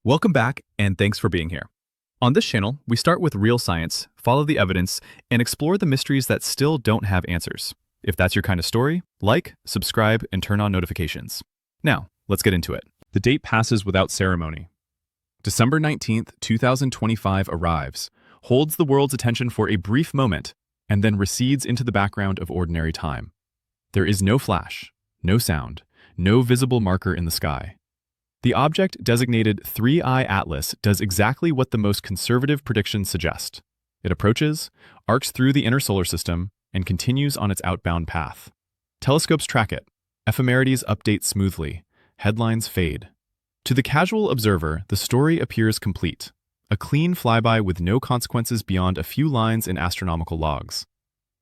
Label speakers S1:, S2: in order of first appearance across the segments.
S1: Welcome back, and thanks for being here. On this channel, we start with real science, follow the evidence, and explore the mysteries that still don't have answers. If that's your kind of story, like, subscribe, and turn on notifications. Now, let's get into it. The date passes without ceremony. December 19th, 2025 arrives, holds the world's attention for a brief moment, and then recedes into the background of ordinary time. There is no flash, no sound, no visible marker in the sky. The object designated 3I Atlas does exactly what the most conservative predictions suggest. It approaches, arcs through the inner solar system, and continues on its outbound path. Telescopes track it. Ephemerides update smoothly. Headlines fade. To the casual observer, the story appears complete. A clean flyby with no consequences beyond a few lines in astronomical logs.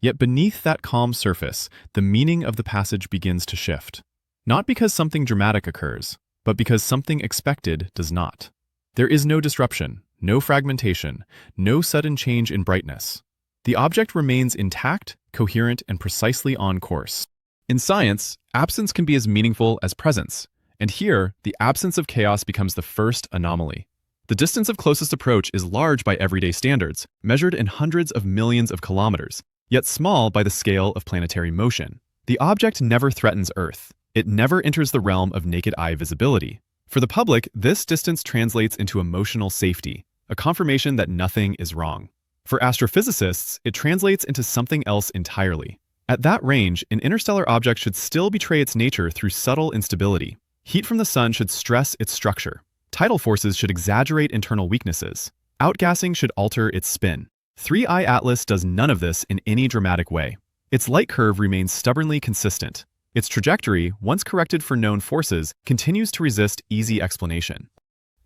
S1: Yet beneath that calm surface, the meaning of the passage begins to shift. Not because something dramatic occurs, but because something expected does not. There is no disruption, no fragmentation, no sudden change in brightness. The object remains intact, coherent, and precisely on course. In science, absence can be as meaningful as presence, and here, the absence of chaos becomes the first anomaly. The distance of closest approach is large by everyday standards, measured in hundreds of millions of kilometers, yet small by the scale of planetary motion. The object never threatens Earth. It never enters the realm of naked eye visibility. For the public, this distance translates into emotional safety, a confirmation that nothing is wrong. For astrophysicists, it translates into something else entirely. At that range, an interstellar object should still betray its nature through subtle instability. Heat from the sun should stress its structure. Tidal forces should exaggerate internal weaknesses. Outgassing should alter its spin. 3I Atlas does none of this in any dramatic way. Its light curve remains stubbornly consistent. Its trajectory, once corrected for known forces, continues to resist easy explanation.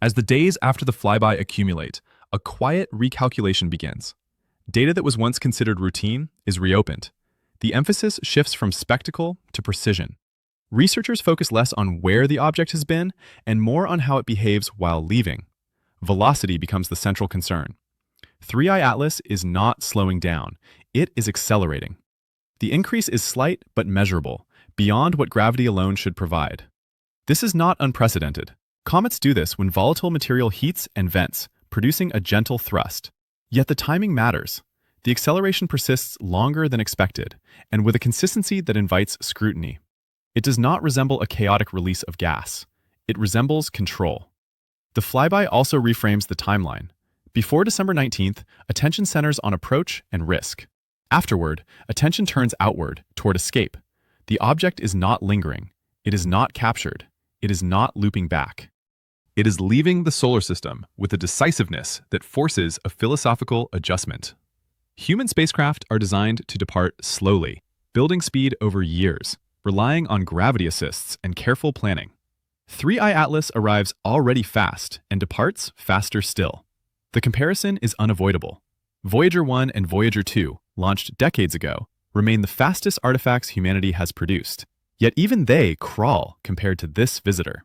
S1: As the days after the flyby accumulate, a quiet recalculation begins. Data that was once considered routine is reopened. The emphasis shifts from spectacle to precision. Researchers focus less on where the object has been and more on how it behaves while leaving. Velocity becomes the central concern. 3I Atlas is not slowing down, it is accelerating. The increase is slight but measurable, beyond what gravity alone should provide. This is not unprecedented. Comets do this when volatile material heats and vents, producing a gentle thrust. Yet the timing matters. The acceleration persists longer than expected, and with a consistency that invites scrutiny. It does not resemble a chaotic release of gas. It resembles control. The flyby also reframes the timeline. Before December 19th, attention centers on approach and risk. Afterward, attention turns outward, toward escape. The object is not lingering. It is not captured. It is not looping back. It is leaving the solar system with a decisiveness that forces a philosophical adjustment. Human spacecraft are designed to depart slowly, building speed over years, relying on gravity assists and careful planning. 3I Atlas arrives already fast and departs faster still. The comparison is unavoidable. Voyager 1 and Voyager 2, launched decades ago, remain the fastest artifacts humanity has produced. Yet even they crawl compared to this visitor.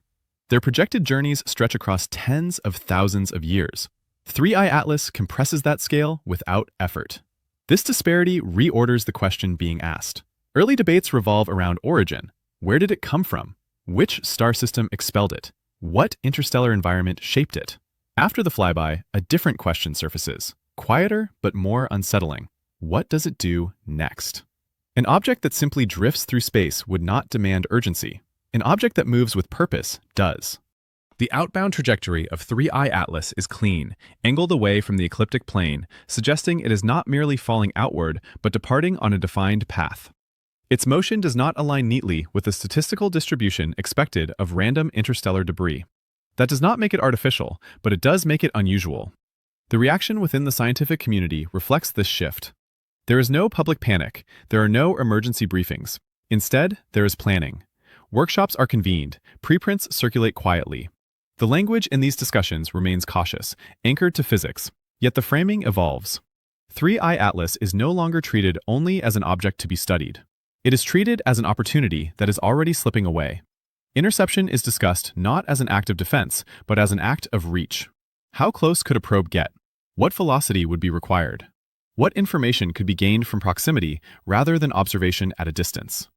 S1: Their projected journeys stretch across tens of thousands of years. 3I Atlas compresses that scale without effort. This disparity reorders the question being asked. Early debates revolve around origin. Where did it come from? Which star system expelled it? What interstellar environment shaped it? After the flyby, a different question surfaces, quieter but more unsettling. What does it do next? An object that simply drifts through space would not demand urgency. An object that moves with purpose does. The outbound trajectory of 3I Atlas is clean, angled away from the ecliptic plane, suggesting it is not merely falling outward, but departing on a defined path. Its motion does not align neatly with the statistical distribution expected of random interstellar debris. That does not make it artificial, but it does make it unusual. The reaction within the scientific community reflects this shift. There is no public panic. There are no emergency briefings. Instead, there is planning. Workshops are convened. Preprints circulate quietly. The language in these discussions remains cautious, anchored to physics, yet the framing evolves. 3I Atlas is no longer treated only as an object to be studied. It is treated as an opportunity that is already slipping away. Interception is discussed not as an act of defense, but as an act of reach. How close could a probe get? What velocity would be required? What information could be gained from proximity rather than observation at a distance?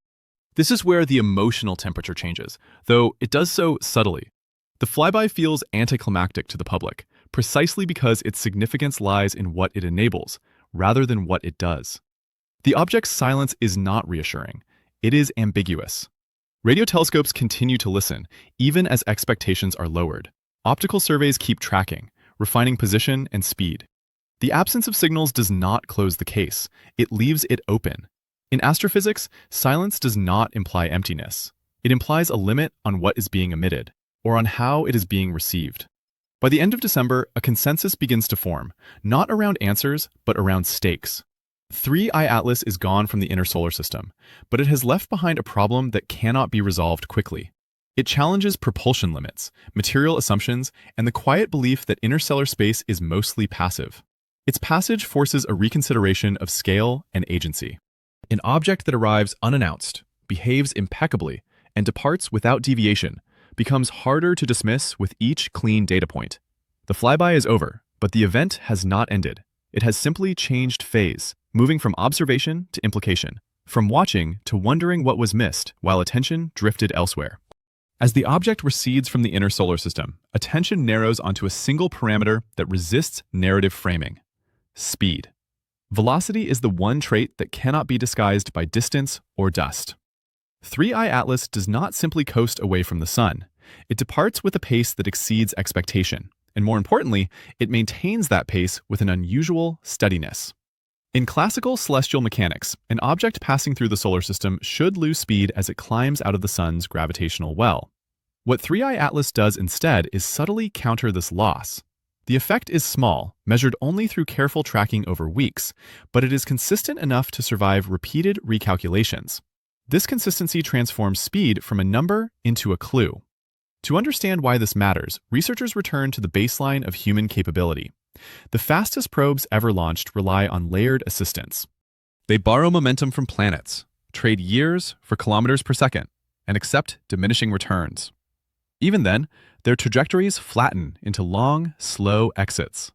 S1: This is where the emotional temperature changes, though it does so subtly. The flyby feels anticlimactic to the public, precisely because its significance lies in what it enables, rather than what it does. The object's silence is not reassuring. It is ambiguous. Radio telescopes continue to listen, even as expectations are lowered. Optical surveys keep tracking, refining position and speed. The absence of signals does not close the case. It leaves it open. In astrophysics, silence does not imply emptiness. It implies a limit on what is being emitted, or on how it is being received. By the end of December, a consensus begins to form, not around answers, but around stakes. 3I Atlas is gone from the inner solar system, but it has left behind a problem that cannot be resolved quickly. It challenges propulsion limits, material assumptions, and the quiet belief that interstellar space is mostly passive. Its passage forces a reconsideration of scale and agency. An object that arrives unannounced, behaves impeccably, and departs without deviation becomes harder to dismiss with each clean data point. The flyby is over, but the event has not ended. It has simply changed phase, moving from observation to implication, from watching to wondering what was missed while attention drifted elsewhere. As the object recedes from the inner solar system, attention narrows onto a single parameter that resists narrative framing: speed. Velocity is the one trait that cannot be disguised by distance or dust. 3I Atlas does not simply coast away from the sun. It departs with a pace that exceeds expectation, and more importantly, it maintains that pace with an unusual steadiness. In classical celestial mechanics, an object passing through the solar system should lose speed as it climbs out of the sun's gravitational well. What 3I Atlas does instead is subtly counter this loss. The effect is small, measured only through careful tracking over weeks, but it is consistent enough to survive repeated recalculations. This consistency transforms speed from a number into a clue. To understand why this matters, researchers return to the baseline of human capability. The fastest probes ever launched rely on layered assistance. They borrow momentum from planets, trade years for kilometers per second, and accept diminishing returns. Even then, their trajectories flatten into long, slow exits.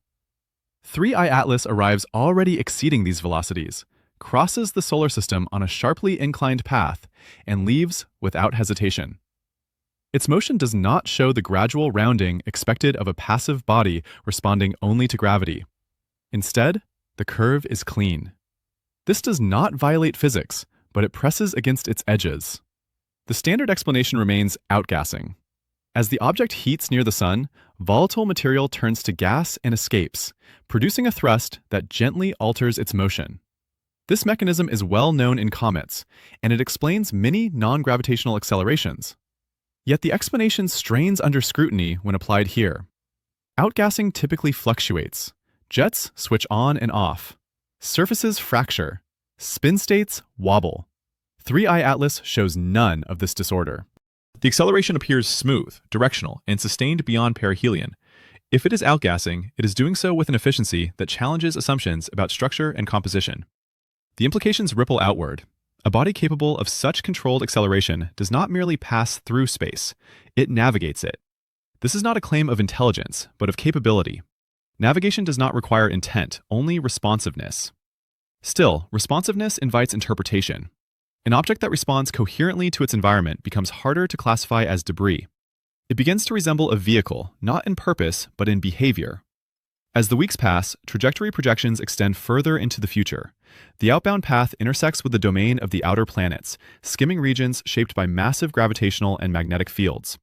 S1: 3I Atlas arrives already exceeding these velocities, crosses the solar system on a sharply inclined path, and leaves without hesitation. Its motion does not show the gradual rounding expected of a passive body responding only to gravity. Instead, the curve is clean. This does not violate physics, but it presses against its edges. The standard explanation remains outgassing. As the object heats near the sun, volatile material turns to gas and escapes, producing a thrust that gently alters its motion. This mechanism is well known in comets, and it explains many non-gravitational accelerations. Yet the explanation strains under scrutiny when applied here. Outgassing typically fluctuates. Jets switch on and off. Surfaces fracture. Spin states wobble. 3I Atlas shows none of this disorder. The acceleration appears smooth, directional, and sustained beyond perihelion. If it is outgassing, it is doing so with an efficiency that challenges assumptions about structure and composition. The implications ripple outward. A body capable of such controlled acceleration does not merely pass through space, it navigates it. This is not a claim of intelligence, but of capability. Navigation does not require intent, only responsiveness. Still, responsiveness invites interpretation. An object that responds coherently to its environment becomes harder to classify as debris. It begins to resemble a vehicle, not in purpose, but in behavior. As the weeks pass, trajectory projections extend further into the future. The outbound path intersects with the domain of the outer planets, skimming regions shaped by massive gravitational and magnetic fields.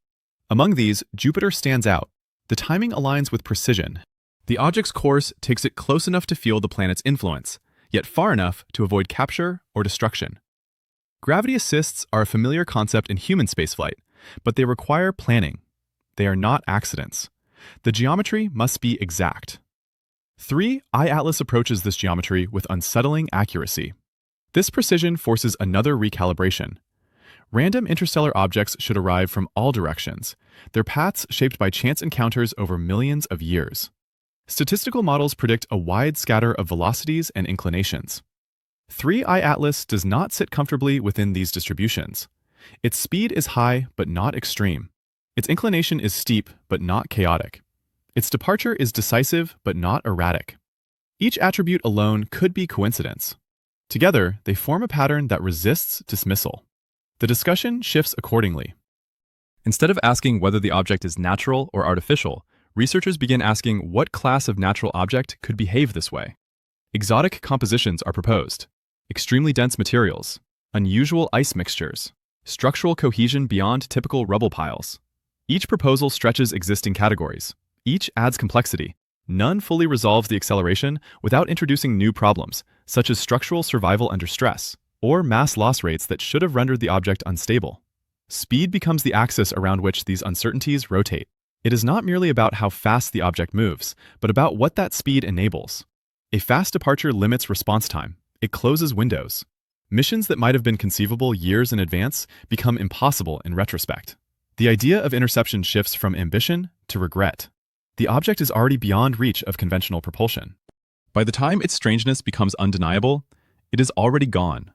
S1: Among these, Jupiter stands out. The timing aligns with precision. The object's course takes it close enough to feel the planet's influence, yet far enough to avoid capture or destruction. Gravity assists are a familiar concept in human spaceflight, but they require planning. They are not accidents. The geometry must be exact. 3I Atlas approaches this geometry with unsettling accuracy. This precision forces another recalibration. Random interstellar objects should arrive from all directions, their paths shaped by chance encounters over millions of years. Statistical models predict a wide scatter of velocities and inclinations. 3I Atlas does not sit comfortably within these distributions. Its speed is high but not extreme. Its inclination is steep but not chaotic. Its departure is decisive but not erratic. Each attribute alone could be coincidence. Together, they form a pattern that resists dismissal. The discussion shifts accordingly. Instead of asking whether the object is natural or artificial, researchers begin asking what class of natural object could behave this way. Exotic compositions are proposed: extremely dense materials, unusual ice mixtures, structural cohesion beyond typical rubble piles. Each proposal stretches existing categories. Each adds complexity. None fully resolves the acceleration without introducing new problems, such as structural survival under stress, or mass loss rates that should have rendered the object unstable. Speed becomes the axis around which these uncertainties rotate. It is not merely about how fast the object moves, but about what that speed enables. A fast departure limits response time. It closes windows. Missions that might have been conceivable years in advance become impossible in retrospect. The idea of interception shifts from ambition to regret. The object is already beyond reach of conventional propulsion. By the time its strangeness becomes undeniable, it is already gone.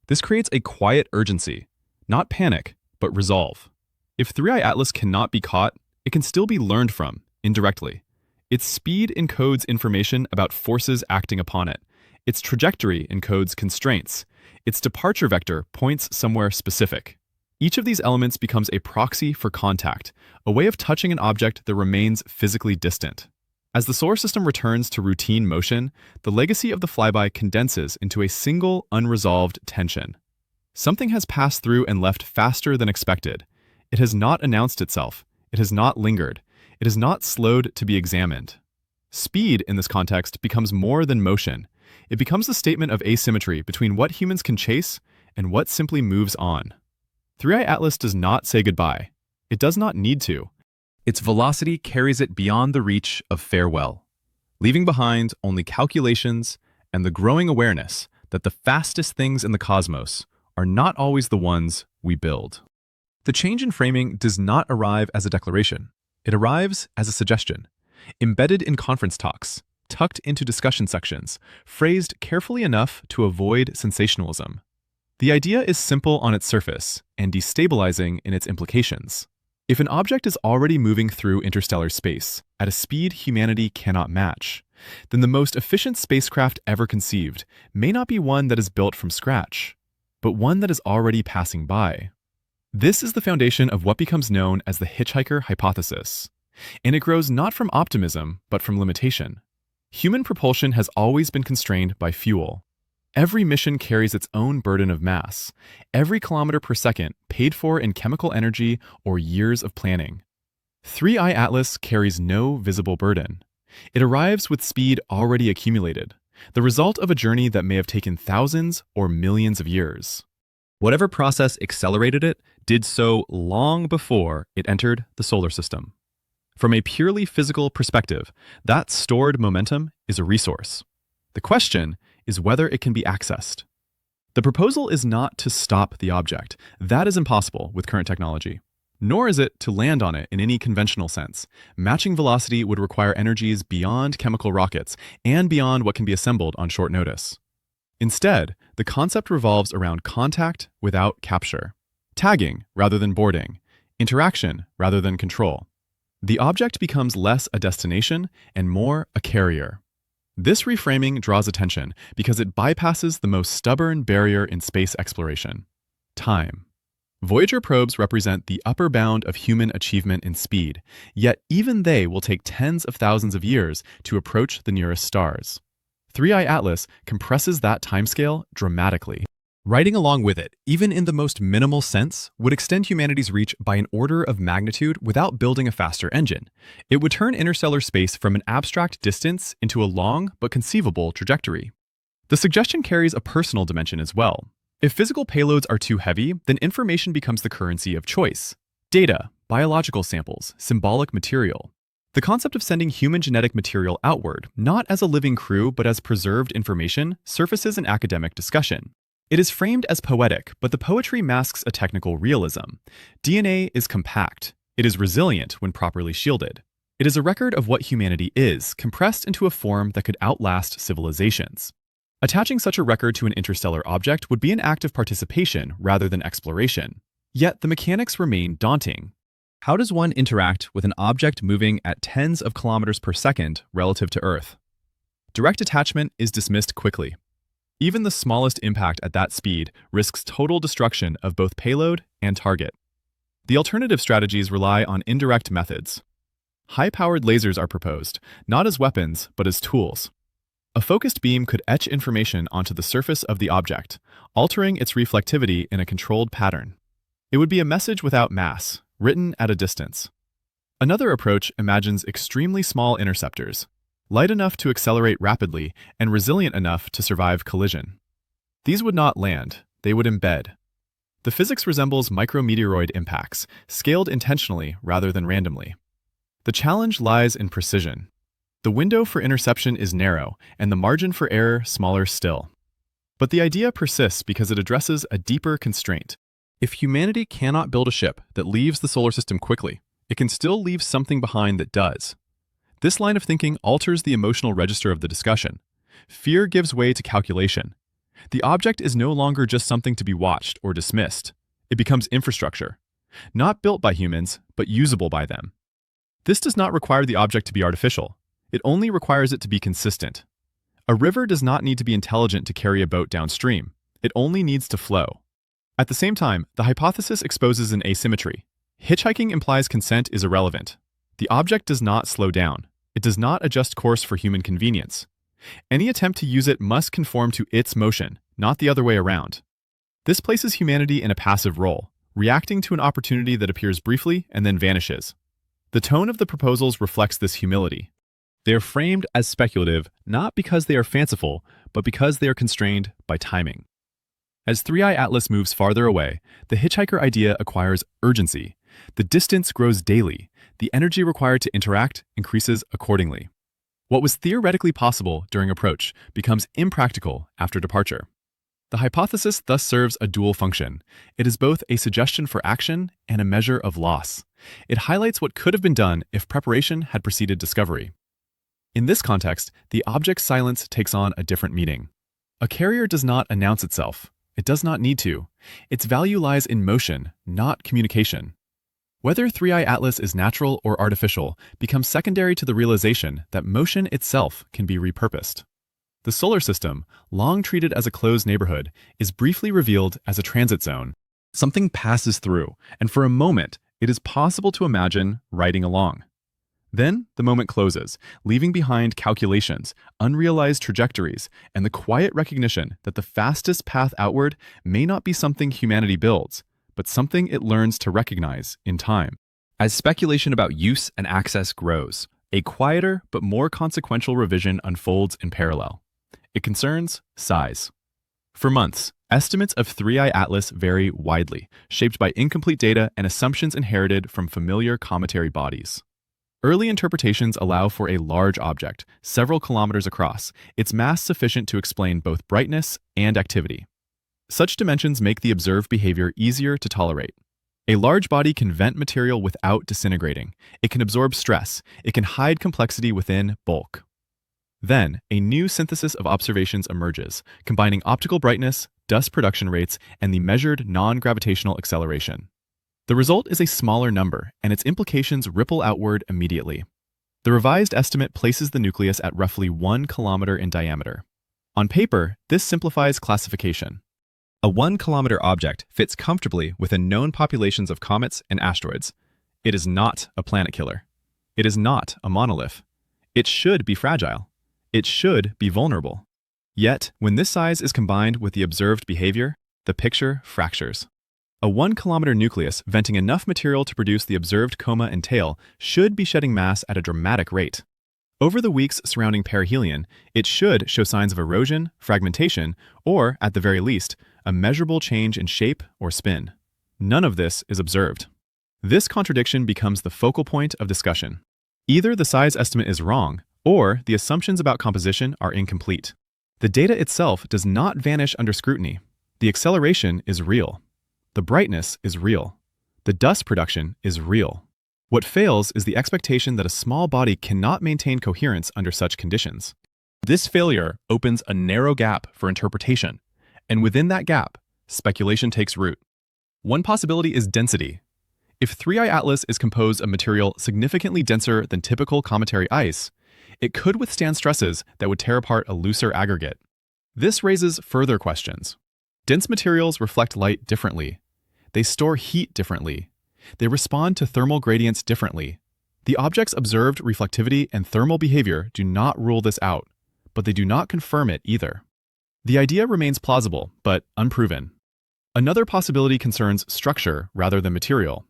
S1: This creates a quiet urgency, not panic, but resolve. If 3i Atlas cannot be caught, it can still be learned from, indirectly. Its speed encodes information about forces acting upon it. Its trajectory encodes constraints. Its departure vector points somewhere specific. Each of these elements becomes a proxy for contact, a way of touching an object that remains physically distant. As the solar system returns to routine motion, the legacy of the flyby condenses into a single, unresolved tension. Something has passed through and left faster than expected. It has not announced itself. It has not lingered. It has not slowed to be examined. Speed, in this context, becomes more than motion. It becomes a statement of asymmetry between what humans can chase and what simply moves on. 3i Atlas does not say goodbye. It does not need to. Its velocity carries it beyond the reach of farewell, leaving behind only calculations and the growing awareness that the fastest things in the cosmos are not always the ones we build. The change in framing does not arrive as a declaration. It arrives as a suggestion, embedded in conference talks, tucked into discussion sections, phrased carefully enough to avoid sensationalism. The idea is simple on its surface and destabilizing in its implications. If an object is already moving through interstellar space at a speed humanity cannot match, then the most efficient spacecraft ever conceived may not be one that is built from scratch, but one that is already passing by. This is the foundation of what becomes known as the hitchhiker hypothesis, and it grows not from optimism, but from limitation. Human propulsion has always been constrained by fuel. Every mission carries its own burden of mass, every kilometer per second paid for in chemical energy or years of planning. 3i Atlas carries no visible burden. It arrives with speed already accumulated, the result of a journey that may have taken thousands or millions of years. Whatever process accelerated it did so long before it entered the solar system. From a purely physical perspective, that stored momentum is a resource. The question is whether it can be accessed. The proposal is not to stop the object. That is impossible with current technology. Nor is it to land on it in any conventional sense. Matching velocity would require energies beyond chemical rockets and beyond what can be assembled on short notice. Instead, the concept revolves around contact without capture, tagging rather than boarding, interaction rather than control. The object becomes less a destination and more a carrier. This reframing draws attention because it bypasses the most stubborn barrier in space exploration: time. Voyager probes represent the upper bound of human achievement in speed, yet even they will take tens of thousands of years to approach the nearest stars. 3i Atlas compresses that timescale dramatically. Riding along with it, even in the most minimal sense, would extend humanity's reach by an order of magnitude without building a faster engine. It would turn interstellar space from an abstract distance into a long but conceivable trajectory. The suggestion carries a personal dimension as well. If physical payloads are too heavy, then information becomes the currency of choice. Data, biological samples, symbolic material. The concept of sending human genetic material outward, not as a living crew but as preserved information, surfaces in academic discussion. It is framed as poetic, but the poetry masks a technical realism. DNA is compact. It is resilient when properly shielded. It is a record of what humanity is, compressed into a form that could outlast civilizations. Attaching such a record to an interstellar object would be an act of participation rather than exploration. Yet the mechanics remain daunting. How does one interact with an object moving at tens of kilometers per second relative to Earth? Direct attachment is dismissed quickly. Even the smallest impact at that speed risks total destruction of both payload and target. The alternative strategies rely on indirect methods. High-powered lasers are proposed, not as weapons, but as tools. A focused beam could etch information onto the surface of the object, altering its reflectivity in a controlled pattern. It would be a message without mass, written at a distance. Another approach imagines extremely small interceptors, light enough to accelerate rapidly and resilient enough to survive collision. These would not land, they would embed. The physics resembles micrometeoroid impacts, scaled intentionally rather than randomly. The challenge lies in precision. The window for interception is narrow, and the margin for error smaller still. But the idea persists because it addresses a deeper constraint. If humanity cannot build a ship that leaves the solar system quickly, it can still leave something behind that does. This line of thinking alters the emotional register of the discussion. Fear gives way to calculation. The object is no longer just something to be watched or dismissed. It becomes infrastructure, not built by humans, but usable by them. This does not require the object to be artificial. It only requires it to be consistent. A river does not need to be intelligent to carry a boat downstream. It only needs to flow. At the same time, the hypothesis exposes an asymmetry. Hitchhiking implies consent is irrelevant. The object does not slow down. It does not adjust course for human convenience. Any attempt to use it must conform to its motion, not the other way around. This places humanity in a passive role, reacting to an opportunity that appears briefly and then vanishes. The tone of the proposals reflects this humility. They are framed as speculative not because they are fanciful, but because they are constrained by timing. As 3i Atlas moves farther away, the hitchhiker idea acquires urgency. The distance grows daily. The energy required to interact increases accordingly. What was theoretically possible during approach becomes impractical after departure. The hypothesis thus serves a dual function. It is both a suggestion for action and a measure of loss. It highlights what could have been done if preparation had preceded discovery. In this context, the object's silence takes on a different meaning. A carrier does not announce itself. It does not need to. Its value lies in motion, not communication. Whether 3i Atlas is natural or artificial becomes secondary to the realization that motion itself can be repurposed. The solar system, long treated as a closed neighborhood, is briefly revealed as a transit zone. Something passes through, and for a moment, it is possible to imagine riding along. Then the moment closes, leaving behind calculations, unrealized trajectories, and the quiet recognition that the fastest path outward may not be something humanity builds, but something it learns to recognize in time. As speculation about use and access grows, a quieter but more consequential revision unfolds in parallel. It concerns size. For months, estimates of 3i Atlas vary widely, shaped by incomplete data and assumptions inherited from familiar cometary bodies. Early interpretations allow for a large object, several kilometers across, its mass sufficient to explain both brightness and activity. Such dimensions make the observed behavior easier to tolerate. A large body can vent material without disintegrating. It can absorb stress. It can hide complexity within bulk. Then, a new synthesis of observations emerges, combining optical brightness, dust production rates, and the measured non-gravitational acceleration. The result is a smaller number, and its implications ripple outward immediately. The revised estimate places the nucleus at roughly 1 kilometer in diameter. On paper, this simplifies classification. A 1-kilometer object fits comfortably within known populations of comets and asteroids. It is not a planet killer. It is not a monolith. It should be fragile. It should be vulnerable. Yet, when this size is combined with the observed behavior, the picture fractures. A 1-kilometer nucleus venting enough material to produce the observed coma and tail should be shedding mass at a dramatic rate. Over the weeks surrounding perihelion, it should show signs of erosion, fragmentation, or, at the very least, a measurable change in shape or spin. None of this is observed. This contradiction becomes the focal point of discussion. Either the size estimate is wrong, or the assumptions about composition are incomplete. The data itself does not vanish under scrutiny. The acceleration is real. The brightness is real. The dust production is real. What fails is the expectation that a small body cannot maintain coherence under such conditions. This failure opens a narrow gap for interpretation, and within that gap, speculation takes root. One possibility is density. If 3i Atlas is composed of material significantly denser than typical cometary ice, it could withstand stresses that would tear apart a looser aggregate. This raises further questions. Dense materials reflect light differently. They store heat differently. They respond to thermal gradients differently. The object's observed reflectivity and thermal behavior do not rule this out, but they do not confirm it either. The idea remains plausible, but unproven. Another possibility concerns structure rather than material.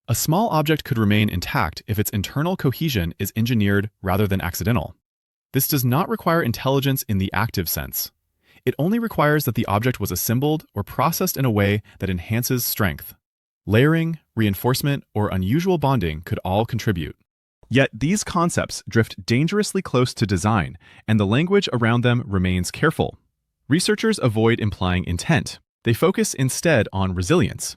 S1: A small object could remain intact if its internal cohesion is engineered rather than accidental. This does not require intelligence in the active sense. It only requires that the object was assembled or processed in a way that enhances strength. Layering, reinforcement, or unusual bonding could all contribute. Yet these concepts drift dangerously close to design, and the language around them remains careful. Researchers avoid implying intent. They focus instead on resilience.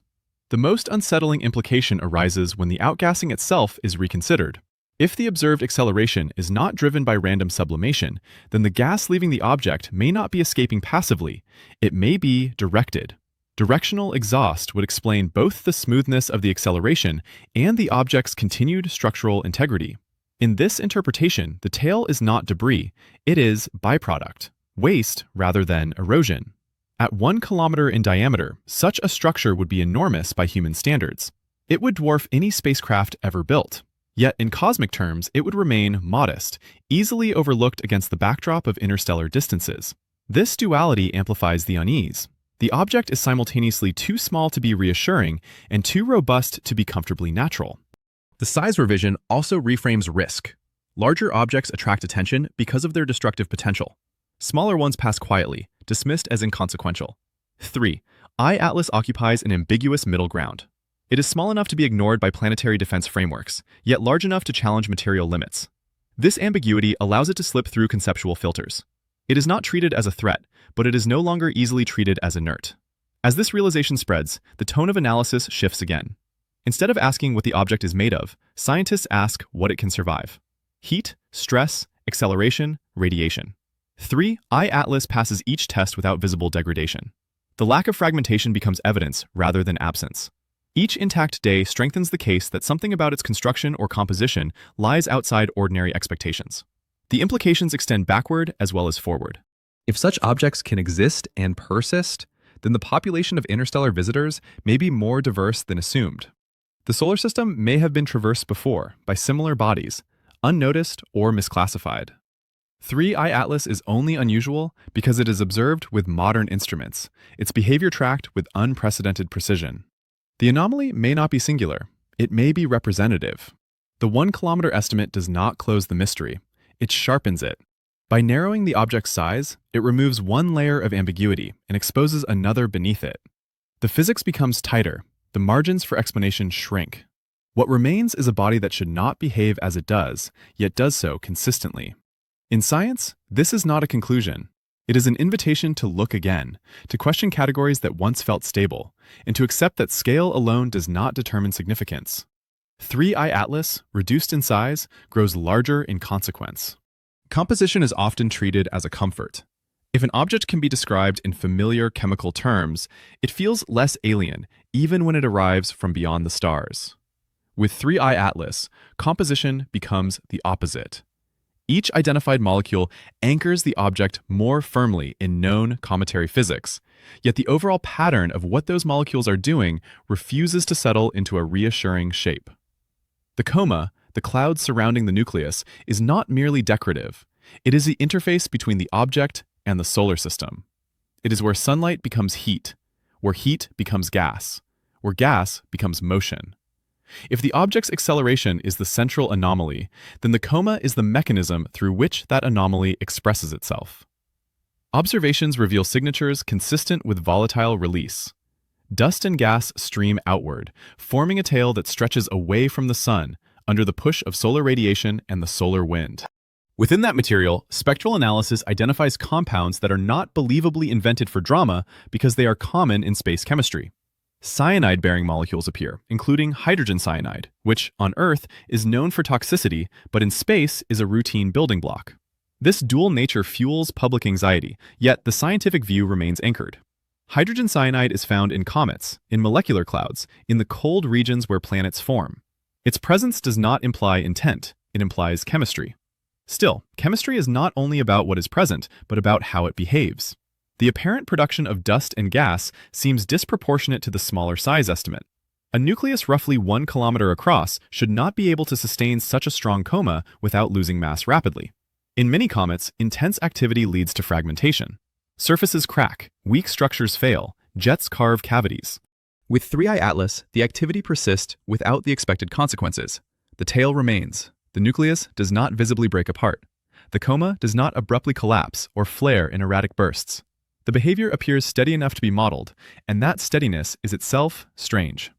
S1: The most unsettling implication arises when the outgassing itself is reconsidered. If the observed acceleration is not driven by random sublimation, then the gas leaving the object may not be escaping passively. It may be directed. Directional exhaust would explain both the smoothness of the acceleration and the object's continued structural integrity. In this interpretation, the tail is not debris, it is byproduct, waste rather than erosion. At 1 kilometer in diameter, such a structure would be enormous by human standards. It would dwarf any spacecraft ever built. Yet in cosmic terms, it would remain modest, easily overlooked against the backdrop of interstellar distances. This duality amplifies the unease. The object is simultaneously too small to be reassuring and too robust to be comfortably natural. The size revision also reframes risk. Larger objects attract attention because of their destructive potential. Smaller ones pass quietly, dismissed as inconsequential. 3. I-Atlas occupies an ambiguous middle ground. It is small enough to be ignored by planetary defense frameworks, yet large enough to challenge material limits. This ambiguity allows it to slip through conceptual filters. It is not treated as a threat, but it is no longer easily treated as inert. As this realization spreads, the tone of analysis shifts again. Instead of asking what the object is made of, scientists ask what it can survive. Heat, stress, acceleration, radiation. 3. I-Atlas passes each test without visible degradation. The lack of fragmentation becomes evidence rather than absence. Each intact day strengthens the case that something about its construction or composition lies outside ordinary expectations. The implications extend backward as well as forward. If such objects can exist and persist, then the population of interstellar visitors may be more diverse than assumed. The solar system may have been traversed before by similar bodies, unnoticed or misclassified. 3. I-Atlas is only unusual because it is observed with modern instruments, its behavior tracked with unprecedented precision. The anomaly may not be singular, it may be representative. The 1 kilometer estimate does not close the mystery, it sharpens it. By narrowing the object's size, it removes one layer of ambiguity and exposes another beneath it. The physics becomes tighter, the margins for explanation shrink. What remains is a body that should not behave as it does, yet does so consistently. In science, this is not a conclusion. It is an invitation to look again, to question categories that once felt stable, and to accept that scale alone does not determine significance. 3. I-Atlas, reduced in size, grows larger in consequence. Composition is often treated as a comfort. If an object can be described in familiar chemical terms, it feels less alien, even when it arrives from beyond the stars. With 3. I-Atlas, composition becomes the opposite. Each identified molecule anchors the object more firmly in known cometary physics, yet the overall pattern of what those molecules are doing refuses to settle into a reassuring shape. The coma, the cloud surrounding the nucleus, is not merely decorative. It is the interface between the object and the solar system. It is where sunlight becomes heat, where heat becomes gas, where gas becomes motion. If the object's acceleration is the central anomaly, then the coma is the mechanism through which that anomaly expresses itself. Observations reveal signatures consistent with volatile release. Dust and gas stream outward, forming a tail that stretches away from the sun under the push of solar radiation and the solar wind. Within that material, spectral analysis identifies compounds that are not believably invented for drama because they are common in space chemistry. Cyanide-bearing molecules appear, including hydrogen cyanide, which, on Earth, is known for toxicity, but in space is a routine building block. This dual nature fuels public anxiety, yet the scientific view remains anchored. Hydrogen cyanide is found in comets, in molecular clouds, in the cold regions where planets form. Its presence does not imply intent, it implies chemistry. Still, chemistry is not only about what is present, but about how it behaves. The apparent production of dust and gas seems disproportionate to the smaller size estimate. A nucleus roughly 1 kilometer across should not be able to sustain such a strong coma without losing mass rapidly. In many comets, intense activity leads to fragmentation. Surfaces crack, weak structures fail, jets carve cavities. With 3I Atlas, the activity persists without the expected consequences. The tail remains. The nucleus does not visibly break apart. The coma does not abruptly collapse or flare in erratic bursts. The behavior appears steady enough to be modeled, and that steadiness is itself strange.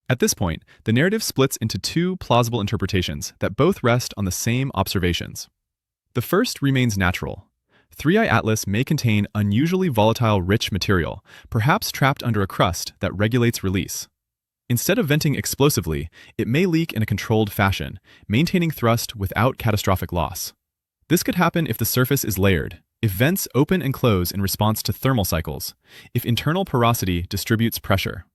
S1: At this point, the narrative splits into two plausible interpretations that both rest on the same observations. The first remains natural. 3I Atlas may contain unusually volatile rich material, perhaps trapped under a crust that regulates release. Instead of venting explosively, it may leak in a controlled fashion, maintaining thrust without catastrophic loss. This could happen if the surface is layered, if vents open and close in response to thermal cycles, if internal porosity distributes pressure.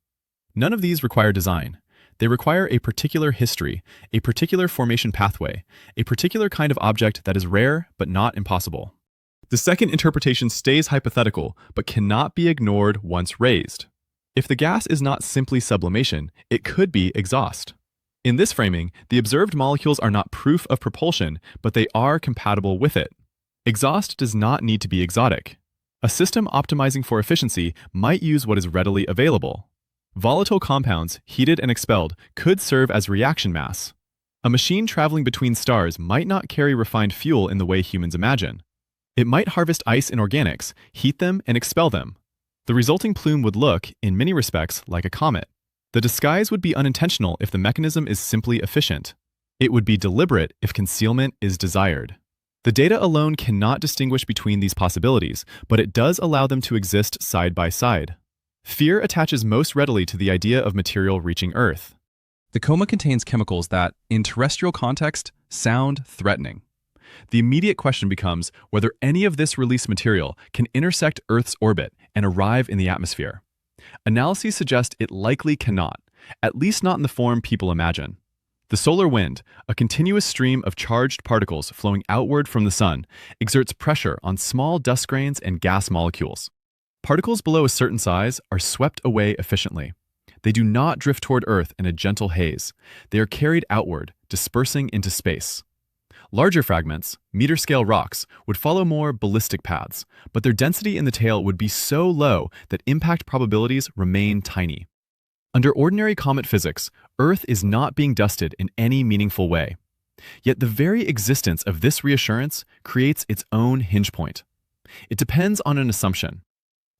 S1: None of these require design. They require a particular history, a particular formation pathway, a particular kind of object that is rare but not impossible. The second interpretation stays hypothetical but cannot be ignored once raised. If the gas is not simply sublimation, it could be exhaust. In this framing, the observed molecules are not proof of propulsion, but they are compatible with it. Exhaust does not need to be exotic. A system optimizing for efficiency might use what is readily available. Volatile compounds, heated and expelled, could serve as reaction mass. A machine traveling between stars might not carry refined fuel in the way humans imagine. It might harvest ice and organics, heat them, and expel them. The resulting plume would look, in many respects, like a comet. The disguise would be unintentional if the mechanism is simply efficient. It would be deliberate if concealment is desired. The data alone cannot distinguish between these possibilities, but it does allow them to exist side by side. Fear attaches most readily to the idea of material reaching Earth. The coma contains chemicals that, in terrestrial context, sound threatening. The immediate question becomes whether any of this released material can intersect Earth's orbit and arrive in the atmosphere. Analyses suggest it likely cannot, at least not in the form people imagine. The solar wind, a continuous stream of charged particles flowing outward from the sun, exerts pressure on small dust grains and gas molecules. Particles below a certain size are swept away efficiently. They do not drift toward Earth in a gentle haze. They are carried outward, dispersing into space. Larger fragments, meter-scale rocks, would follow more ballistic paths, but their density in the tail would be so low that impact probabilities remain tiny. Under ordinary comet physics, Earth is not being dusted in any meaningful way. Yet the very existence of this reassurance creates its own hinge point. It depends on an assumption.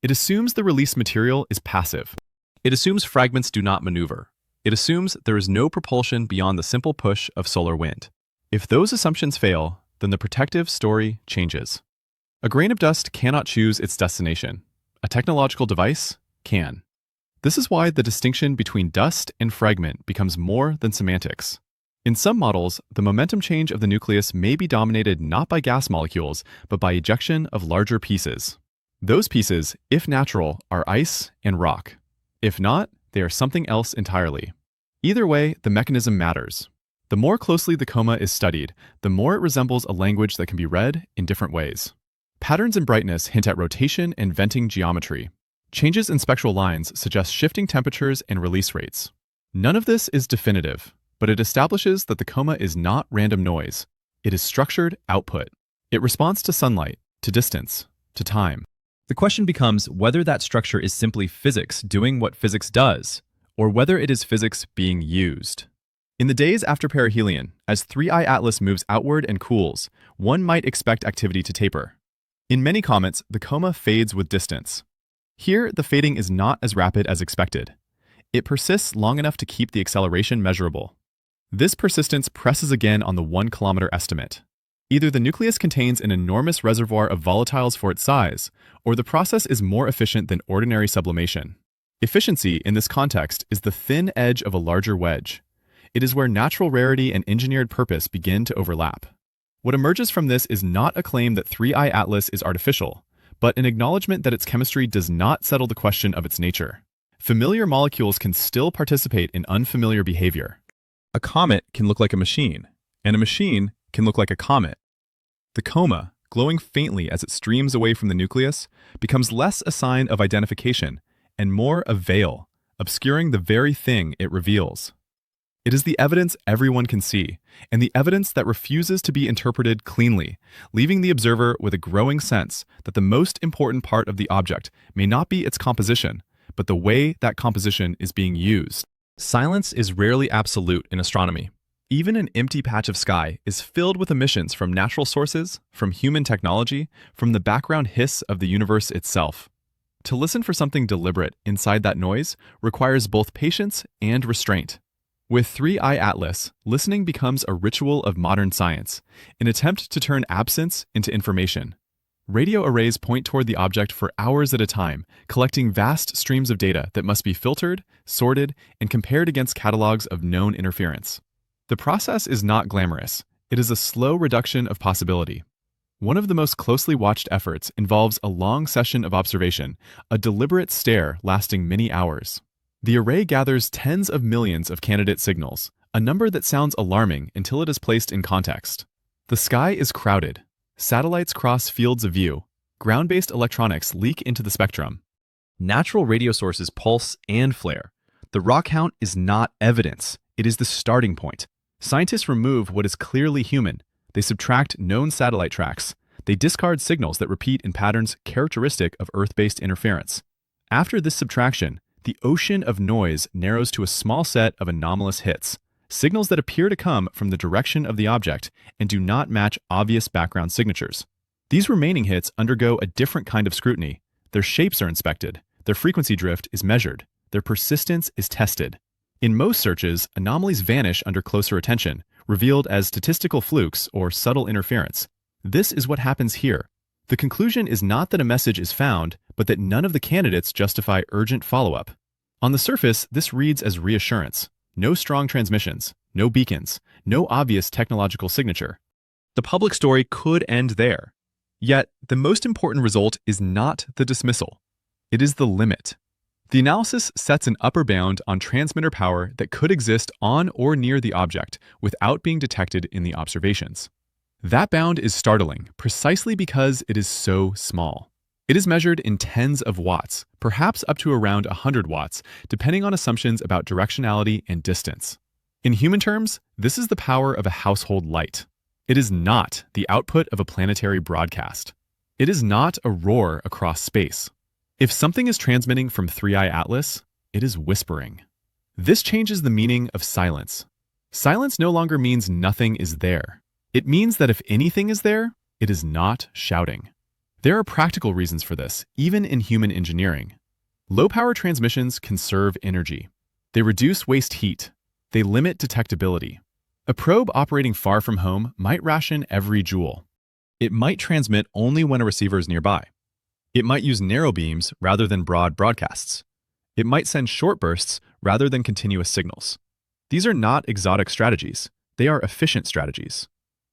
S1: It assumes the released material is passive. It assumes fragments do not maneuver. It assumes there is no propulsion beyond the simple push of solar wind. If those assumptions fail, then the protective story changes. A grain of dust cannot choose its destination. A technological device can. This is why the distinction between dust and fragment becomes more than semantics. In some models, the momentum change of the nucleus may be dominated not by gas molecules, but by ejection of larger pieces. Those pieces, if natural, are ice and rock. If not, they are something else entirely. Either way, the mechanism matters. The more closely the coma is studied, the more it resembles a language that can be read in different ways. Patterns in brightness hint at rotation and venting geometry. Changes in spectral lines suggest shifting temperatures and release rates. None of this is definitive, but it establishes that the coma is not random noise. It is structured output. It responds to sunlight, to distance, to time. The question becomes whether that structure is simply physics doing what physics does, or whether it is physics being used. In the days after perihelion, as 3I Atlas moves outward and cools, one might expect activity to taper. In many comets, the coma fades with distance. Here, the fading is not as rapid as expected. It persists long enough to keep the acceleration measurable. This persistence presses again on the 1 kilometer estimate. Either the nucleus contains an enormous reservoir of volatiles for its size, or the process is more efficient than ordinary sublimation. Efficiency, in this context, is the thin edge of a larger wedge. It is where natural rarity and engineered purpose begin to overlap. What emerges from this is not a claim that 3I Atlas is artificial, but an acknowledgement that its chemistry does not settle the question of its nature. Familiar molecules can still participate in unfamiliar behavior. A comet can look like a machine, and a machine can look like a comet. The coma, glowing faintly as it streams away from the nucleus, becomes less a sign of identification and more a veil, obscuring the very thing it reveals. It is the evidence everyone can see, and the evidence that refuses to be interpreted cleanly, leaving the observer with a growing sense that the most important part of the object may not be its composition, but the way that composition is being used. Silence is rarely absolute in astronomy. Even an empty patch of sky is filled with emissions from natural sources, from human technology, from the background hiss of the universe itself. To listen for something deliberate inside that noise requires both patience and restraint. With 3-Eye Atlas, listening becomes a ritual of modern science, an attempt to turn absence into information. Radio arrays point toward the object for hours at a time, collecting vast streams of data that must be filtered, sorted, and compared against catalogs of known interference. The process is not glamorous. It is a slow reduction of possibility. One of the most closely watched efforts involves a long session of observation, a deliberate stare lasting many hours. The array gathers tens of millions of candidate signals, a number that sounds alarming until it is placed in context. The sky is crowded. Satellites cross fields of view. Ground-based electronics leak into the spectrum. Natural radio sources pulse and flare. The raw count is not evidence. It is the starting point. Scientists remove what is clearly human. They subtract known satellite tracks. They discard signals that repeat in patterns characteristic of Earth-based interference. After this subtraction, the ocean of noise narrows to a small set of anomalous hits, signals that appear to come from the direction of the object and do not match obvious background signatures. These remaining hits undergo a different kind of scrutiny. Their shapes are inspected, their frequency drift is measured, their persistence is tested. In most searches, anomalies vanish under closer attention, revealed as statistical flukes or subtle interference. This is what happens here. The conclusion is not that a message is found, but that none of the candidates justify urgent follow-up. On the surface, this reads as reassurance. No strong transmissions, no beacons, no obvious technological signature. The public story could end there. Yet, the most important result is not the dismissal. It is the limit. The analysis sets an upper bound on transmitter power that could exist on or near the object without being detected in the observations. That bound is startling precisely because it is so small. It is measured in tens of watts, perhaps up to around 100 watts, depending on assumptions about directionality and distance. In human terms, this is the power of a household light. It is not the output of a planetary broadcast. It is not a roar across space. If something is transmitting from 3-Eye Atlas, it is whispering. This changes the meaning of silence. Silence no longer means nothing is there. It means that if anything is there, it is not shouting. There are practical reasons for this, even in human engineering. Low-power transmissions conserve energy. They reduce waste heat. They limit detectability. A probe operating far from home might ration every joule. It might transmit only when a receiver is nearby. It might use narrow beams rather than broad broadcasts. It might send short bursts rather than continuous signals. These are not exotic strategies. They are efficient strategies.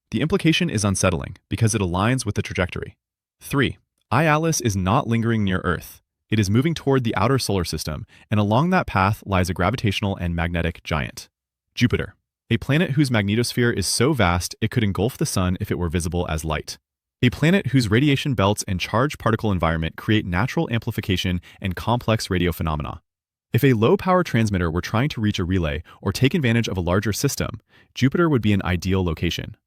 S1: The implication is unsettling because it aligns with the trajectory. 3-Eye Atlas is not lingering near Earth. It is moving toward the outer solar system, and along that path lies a gravitational and magnetic giant. Jupiter, a planet whose magnetosphere is so vast it could engulf the sun if it were visible as light. A planet whose radiation belts and charged particle environment create natural amplification and complex radio phenomena. If a low-power transmitter were trying to reach a relay or take advantage of a larger system, Jupiter would be an ideal location.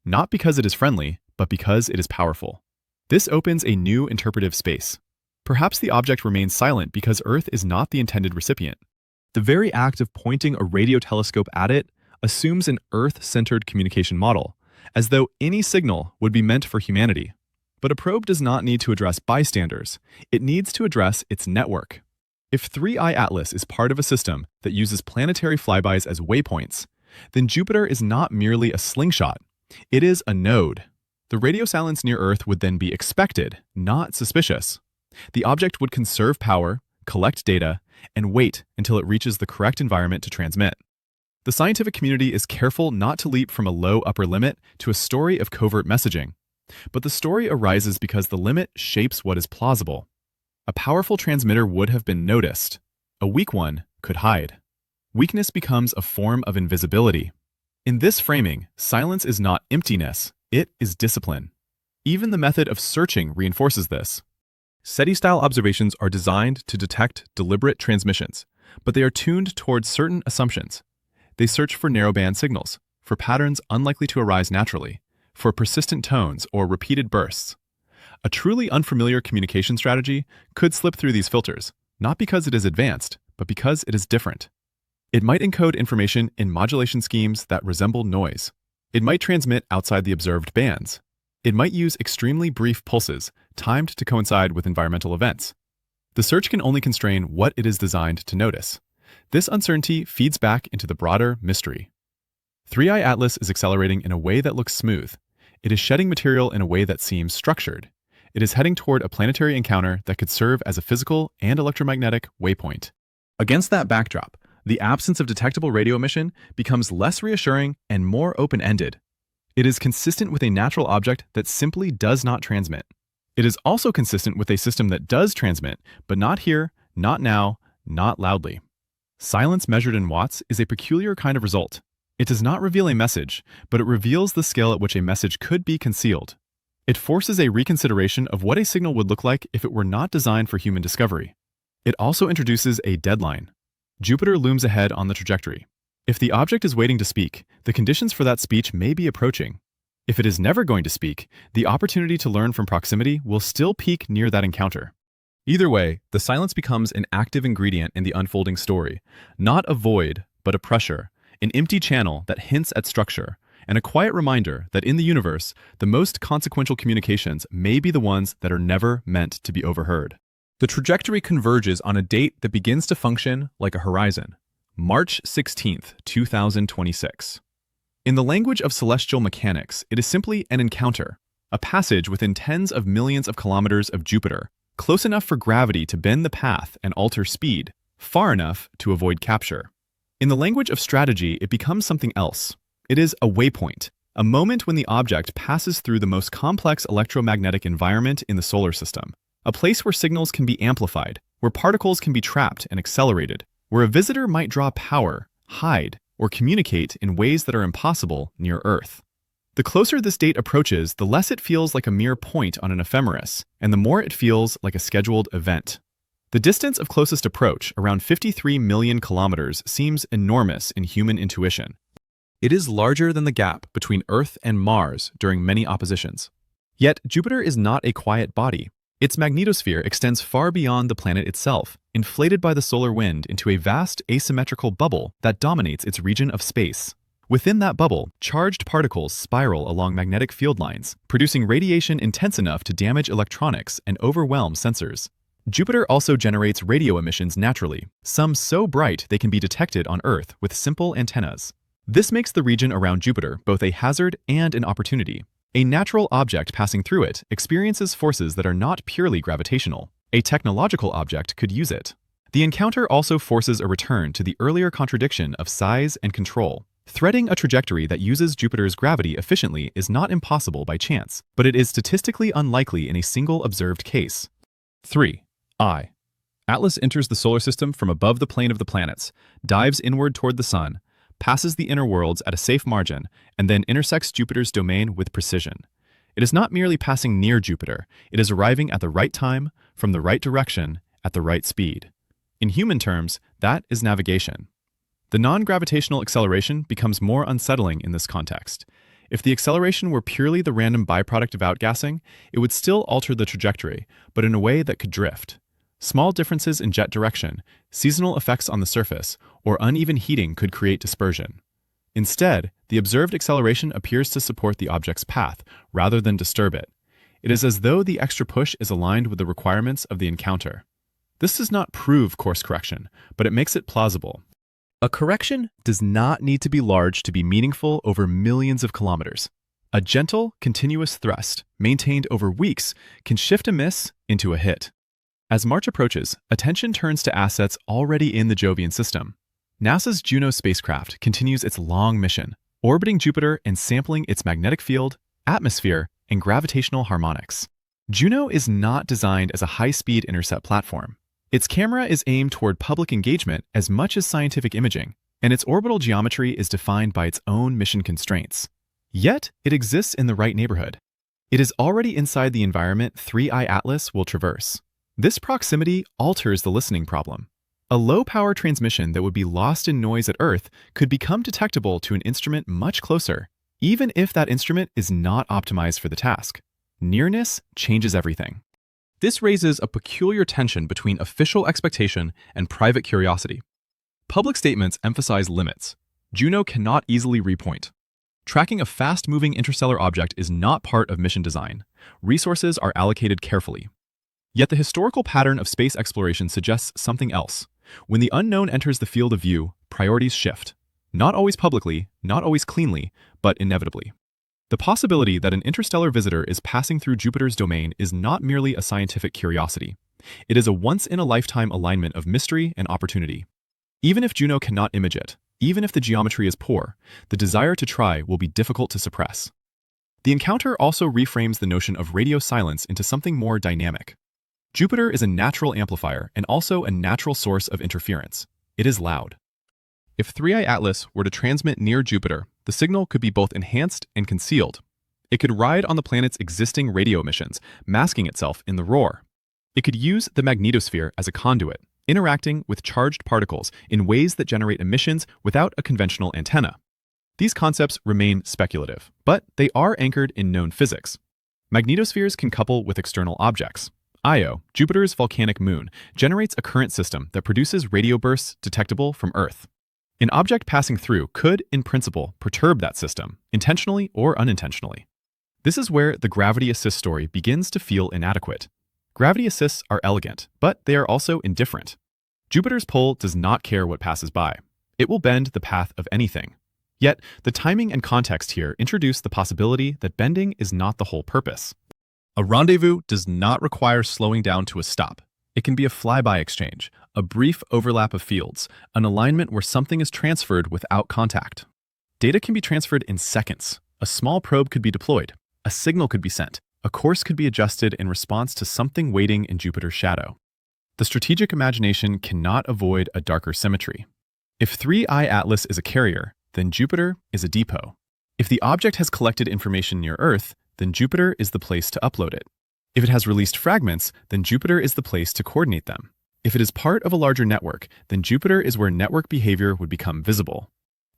S1: Not because it is friendly, but because it is powerful. This opens a new interpretive space. Perhaps the object remains silent because Earth is not the intended recipient. The very act of pointing a radio telescope at it assumes an Earth-centered communication model, as though any signal would be meant for humanity. But a probe does not need to address bystanders. It needs to address its network. If 3-Eye Atlas is part of a system that uses planetary flybys as waypoints, then Jupiter is not merely a slingshot. It is a node. The radio silence near Earth would then be expected, not suspicious. The object would conserve power, collect data, and wait until it reaches the correct environment to transmit. The scientific community is careful not to leap from a low upper limit to a story of covert messaging. But the story arises because the limit shapes what is plausible. A powerful transmitter would have been noticed. A weak one could hide. Weakness becomes a form of invisibility. In this framing, silence is not emptiness, it is discipline. Even the method of searching reinforces this. SETI-style observations are designed to detect deliberate transmissions, but they are tuned towards certain assumptions. They search for narrowband signals, for patterns unlikely to arise naturally, for persistent tones or repeated bursts. A truly unfamiliar communication strategy could slip through these filters, not because it is advanced, but because it is different. It might encode information in modulation schemes that resemble noise. It might transmit outside the observed bands. It might use extremely brief pulses, timed to coincide with environmental events. The search can only constrain what it is designed to notice. This uncertainty feeds back into the broader mystery. 3i Atlas is accelerating in a way that looks smooth. It is shedding material in a way that seems structured. It is heading toward a planetary encounter that could serve as a physical and electromagnetic waypoint. Against that backdrop, the absence of detectable radio emission becomes less reassuring and more open-ended. It is consistent with a natural object that simply does not transmit. It is also consistent with a system that does transmit, but not here, not now, not loudly. Silence measured in watts is a peculiar kind of result. It does not reveal a message, but it reveals the scale at which a message could be concealed. It forces a reconsideration of what a signal would look like if it were not designed for human discovery. It also introduces a deadline. Jupiter looms ahead on the trajectory. If the object is waiting to speak, the conditions for that speech may be approaching. If it is never going to speak, the opportunity to learn from proximity will still peak near that encounter. Either way, the silence becomes an active ingredient in the unfolding story, not a void, but a pressure, an empty channel that hints at structure, and a quiet reminder that in the universe, the most consequential communications may be the ones that are never meant to be overheard. The trajectory converges on a date that begins to function like a horizon. March 16th, 2026. In the language of celestial mechanics, it is simply an encounter, a passage within tens of millions of kilometers of Jupiter, close enough for gravity to bend the path and alter speed, far enough to avoid capture. In the language of strategy, it becomes something else. It is a waypoint, a moment when the object passes through the most complex electromagnetic environment in the solar system, a place where signals can be amplified, where particles can be trapped and accelerated, where a visitor might draw power, hide, or communicate in ways that are impossible near Earth. The closer this date approaches, the less it feels like a mere point on an ephemeris, and the more it feels like a scheduled event. The distance of closest approach, around 53 million kilometers, seems enormous in human intuition. It is larger than the gap between Earth and Mars during many oppositions. Yet Jupiter is not a quiet body. Its magnetosphere extends far beyond the planet itself, inflated by the solar wind into a vast asymmetrical bubble that dominates its region of space. Within that bubble, charged particles spiral along magnetic field lines, producing radiation intense enough to damage electronics and overwhelm sensors. Jupiter also generates radio emissions naturally, some so bright they can be detected on Earth with simple antennas. This makes the region around Jupiter both a hazard and an opportunity. A natural object passing through it experiences forces that are not purely gravitational. A technological object could use it. The encounter also forces a return to the earlier contradiction of size and control. Threading a trajectory that uses Jupiter's gravity efficiently is not impossible by chance, but it is statistically unlikely in a single observed case. 3. Atlas enters the solar system from above the plane of the planets, dives inward toward the Sun, passes the inner worlds at a safe margin, and then intersects Jupiter's domain with precision. It is not merely passing near Jupiter, it is arriving at the right time, from the right direction, at the right speed. In human terms, that is navigation. The non-gravitational acceleration becomes more unsettling in this context. If the acceleration were purely the random byproduct of outgassing, it would still alter the trajectory, but in a way that could drift. Small differences in jet direction, seasonal effects on the surface, or uneven heating could create dispersion. Instead, the observed acceleration appears to support the object's path, rather than disturb it. It is as though the extra push is aligned with the requirements of the encounter. This does not prove course correction, but it makes it plausible. A correction does not need to be large to be meaningful over millions of kilometers. A gentle, continuous thrust, maintained over weeks, can shift a miss into a hit. As March approaches, attention turns to assets already in the Jovian system. NASA's Juno spacecraft continues its long mission, orbiting Jupiter and sampling its magnetic field, atmosphere, and gravitational harmonics. Juno is not designed as a high-speed intercept platform. Its camera is aimed toward public engagement as much as scientific imaging, and its orbital geometry is defined by its own mission constraints. Yet, it exists in the right neighborhood. It is already inside the environment 3i Atlas will traverse. This proximity alters the listening problem. A low-power transmission that would be lost in noise at Earth could become detectable to an instrument much closer, even if that instrument is not optimized for the task. Nearness changes everything. This raises a peculiar tension between official expectation and private curiosity. Public statements emphasize limits. Juno cannot easily repoint. Tracking a fast-moving interstellar object is not part of mission design. Resources are allocated carefully. Yet the historical pattern of space exploration suggests something else. When the unknown enters the field of view, priorities shift. Not always publicly, not always cleanly, but inevitably. The possibility that an interstellar visitor is passing through Jupiter's domain is not merely a scientific curiosity. It is a once-in-a-lifetime alignment of mystery and opportunity. Even if Juno cannot image it, even if the geometry is poor, the desire to try will be difficult to suppress. The encounter also reframes the notion of radio silence into something more dynamic. Jupiter is a natural amplifier and also a natural source of interference. It is loud. If 3I Atlas were to transmit near Jupiter, the signal could be both enhanced and concealed. It could ride on the planet's existing radio emissions, masking itself in the roar. It could use the magnetosphere as a conduit, interacting with charged particles in ways that generate emissions without a conventional antenna. These concepts remain speculative, but they are anchored in known physics. Magnetospheres can couple with external objects. Io, Jupiter's volcanic moon, generates a current system that produces radio bursts detectable from Earth. An object passing through could, in principle, perturb that system, intentionally or unintentionally. This is where the gravity assist story begins to feel inadequate. Gravity assists are elegant, but they are also indifferent. Jupiter's pull does not care what passes by. It will bend the path of anything. Yet, the timing and context here introduce the possibility that bending is not the whole purpose. A rendezvous does not require slowing down to a stop. It can be a flyby exchange, a brief overlap of fields, an alignment where something is transferred without contact. Data can be transferred in seconds. A small probe could be deployed. A signal could be sent. A course could be adjusted in response to something waiting in Jupiter's shadow. The strategic imagination cannot avoid a darker symmetry. If 3I Atlas is a carrier, then Jupiter is a depot. If the object has collected information near Earth, then Jupiter is the place to upload it. If it has released fragments, then Jupiter is the place to coordinate them. If it is part of a larger network, then Jupiter is where network behavior would become visible.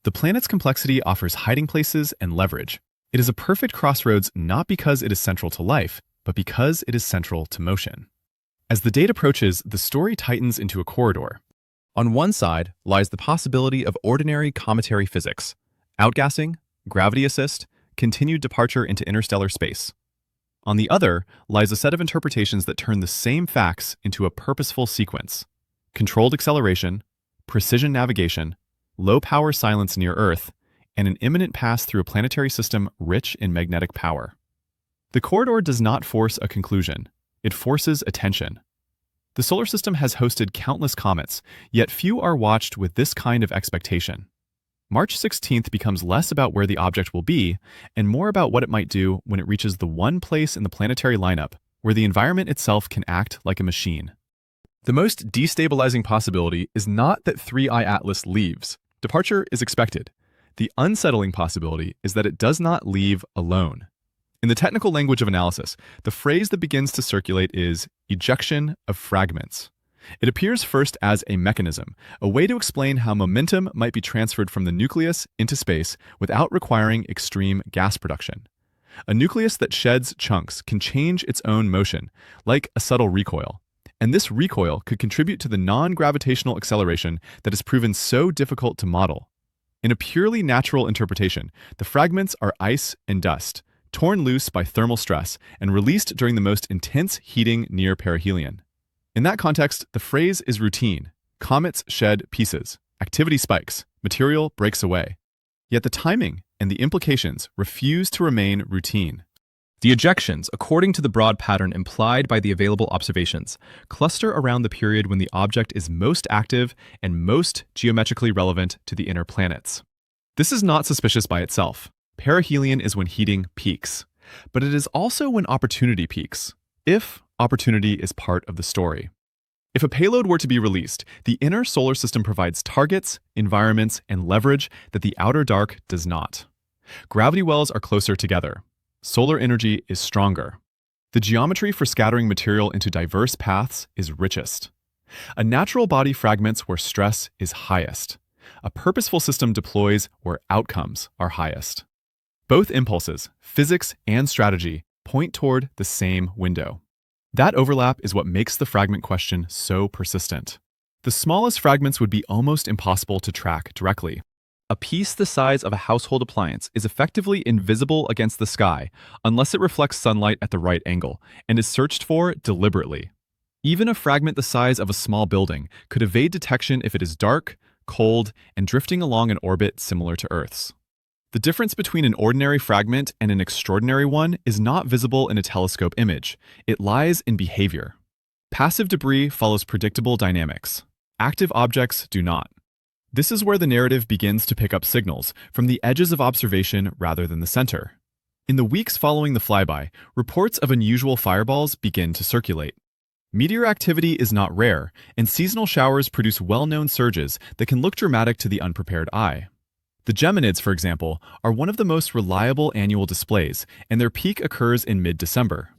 S1: The planet's complexity offers hiding places and leverage. It is a perfect crossroads not because it is central to life, but because it is central to motion. As the date approaches, the story tightens into a corridor. On one side lies the possibility of ordinary cometary physics, outgassing, gravity assist, continued departure into interstellar space. On the other lies a set of interpretations that turn the same facts into a purposeful sequence: controlled acceleration, precision navigation, low-power silence near Earth, and an imminent pass through a planetary system rich in magnetic power. The corridor does not force a conclusion. It forces attention. The solar system has hosted countless comets, yet few are watched with this kind of expectation. March 16th becomes less about where the object will be and more about what it might do when it reaches the one place in the planetary lineup where the environment itself can act like a machine. The most destabilizing possibility is not that 3I Atlas leaves. Departure is expected. The unsettling possibility is that it does not leave alone. In the technical language of analysis, the phrase that begins to circulate is ejection of fragments. It appears first as a mechanism, a way to explain how momentum might be transferred from the nucleus into space without requiring extreme gas production. A nucleus that sheds chunks can change its own motion, like a subtle recoil, and this recoil could contribute to the non-gravitational acceleration that is proven so difficult to model. In a purely natural interpretation, the fragments are ice and dust, torn loose by thermal stress and released during the most intense heating near perihelion. In that context, the phrase is routine. Comets shed pieces, activity spikes, material breaks away. Yet the timing and the implications refuse to remain routine. The ejections, according to the broad pattern implied by the available observations, cluster around the period when the object is most active and most geometrically relevant to the inner planets. This is not suspicious by itself. Perihelion is when heating peaks, but it is also when opportunity peaks, if opportunity is part of the story. If a payload were to be released, the inner solar system provides targets, environments, and leverage that the outer dark does not. Gravity wells are closer together. Solar energy is stronger. The geometry for scattering material into diverse paths is richest. A natural body fragments where stress is highest. A purposeful system deploys where outcomes are highest. Both impulses, physics and strategy, point toward the same window. That overlap is what makes the fragment question so persistent. The smallest fragments would be almost impossible to track directly. A piece the size of a household appliance is effectively invisible against the sky unless it reflects sunlight at the right angle and is searched for deliberately. Even a fragment the size of a small building could evade detection if it is dark, cold, and drifting along an orbit similar to Earth's. The difference between an ordinary fragment and an extraordinary one is not visible in a telescope image. It lies in behavior. Passive debris follows predictable dynamics. Active objects do not. This is where the narrative begins to pick up signals from the edges of observation rather than the center. In the weeks following the flyby, reports of unusual fireballs begin to circulate. Meteor activity is not rare, and seasonal showers produce well-known surges that can look dramatic to the unprepared eye. The Geminids, for example, are one of the most reliable annual displays, and their peak occurs in mid-December.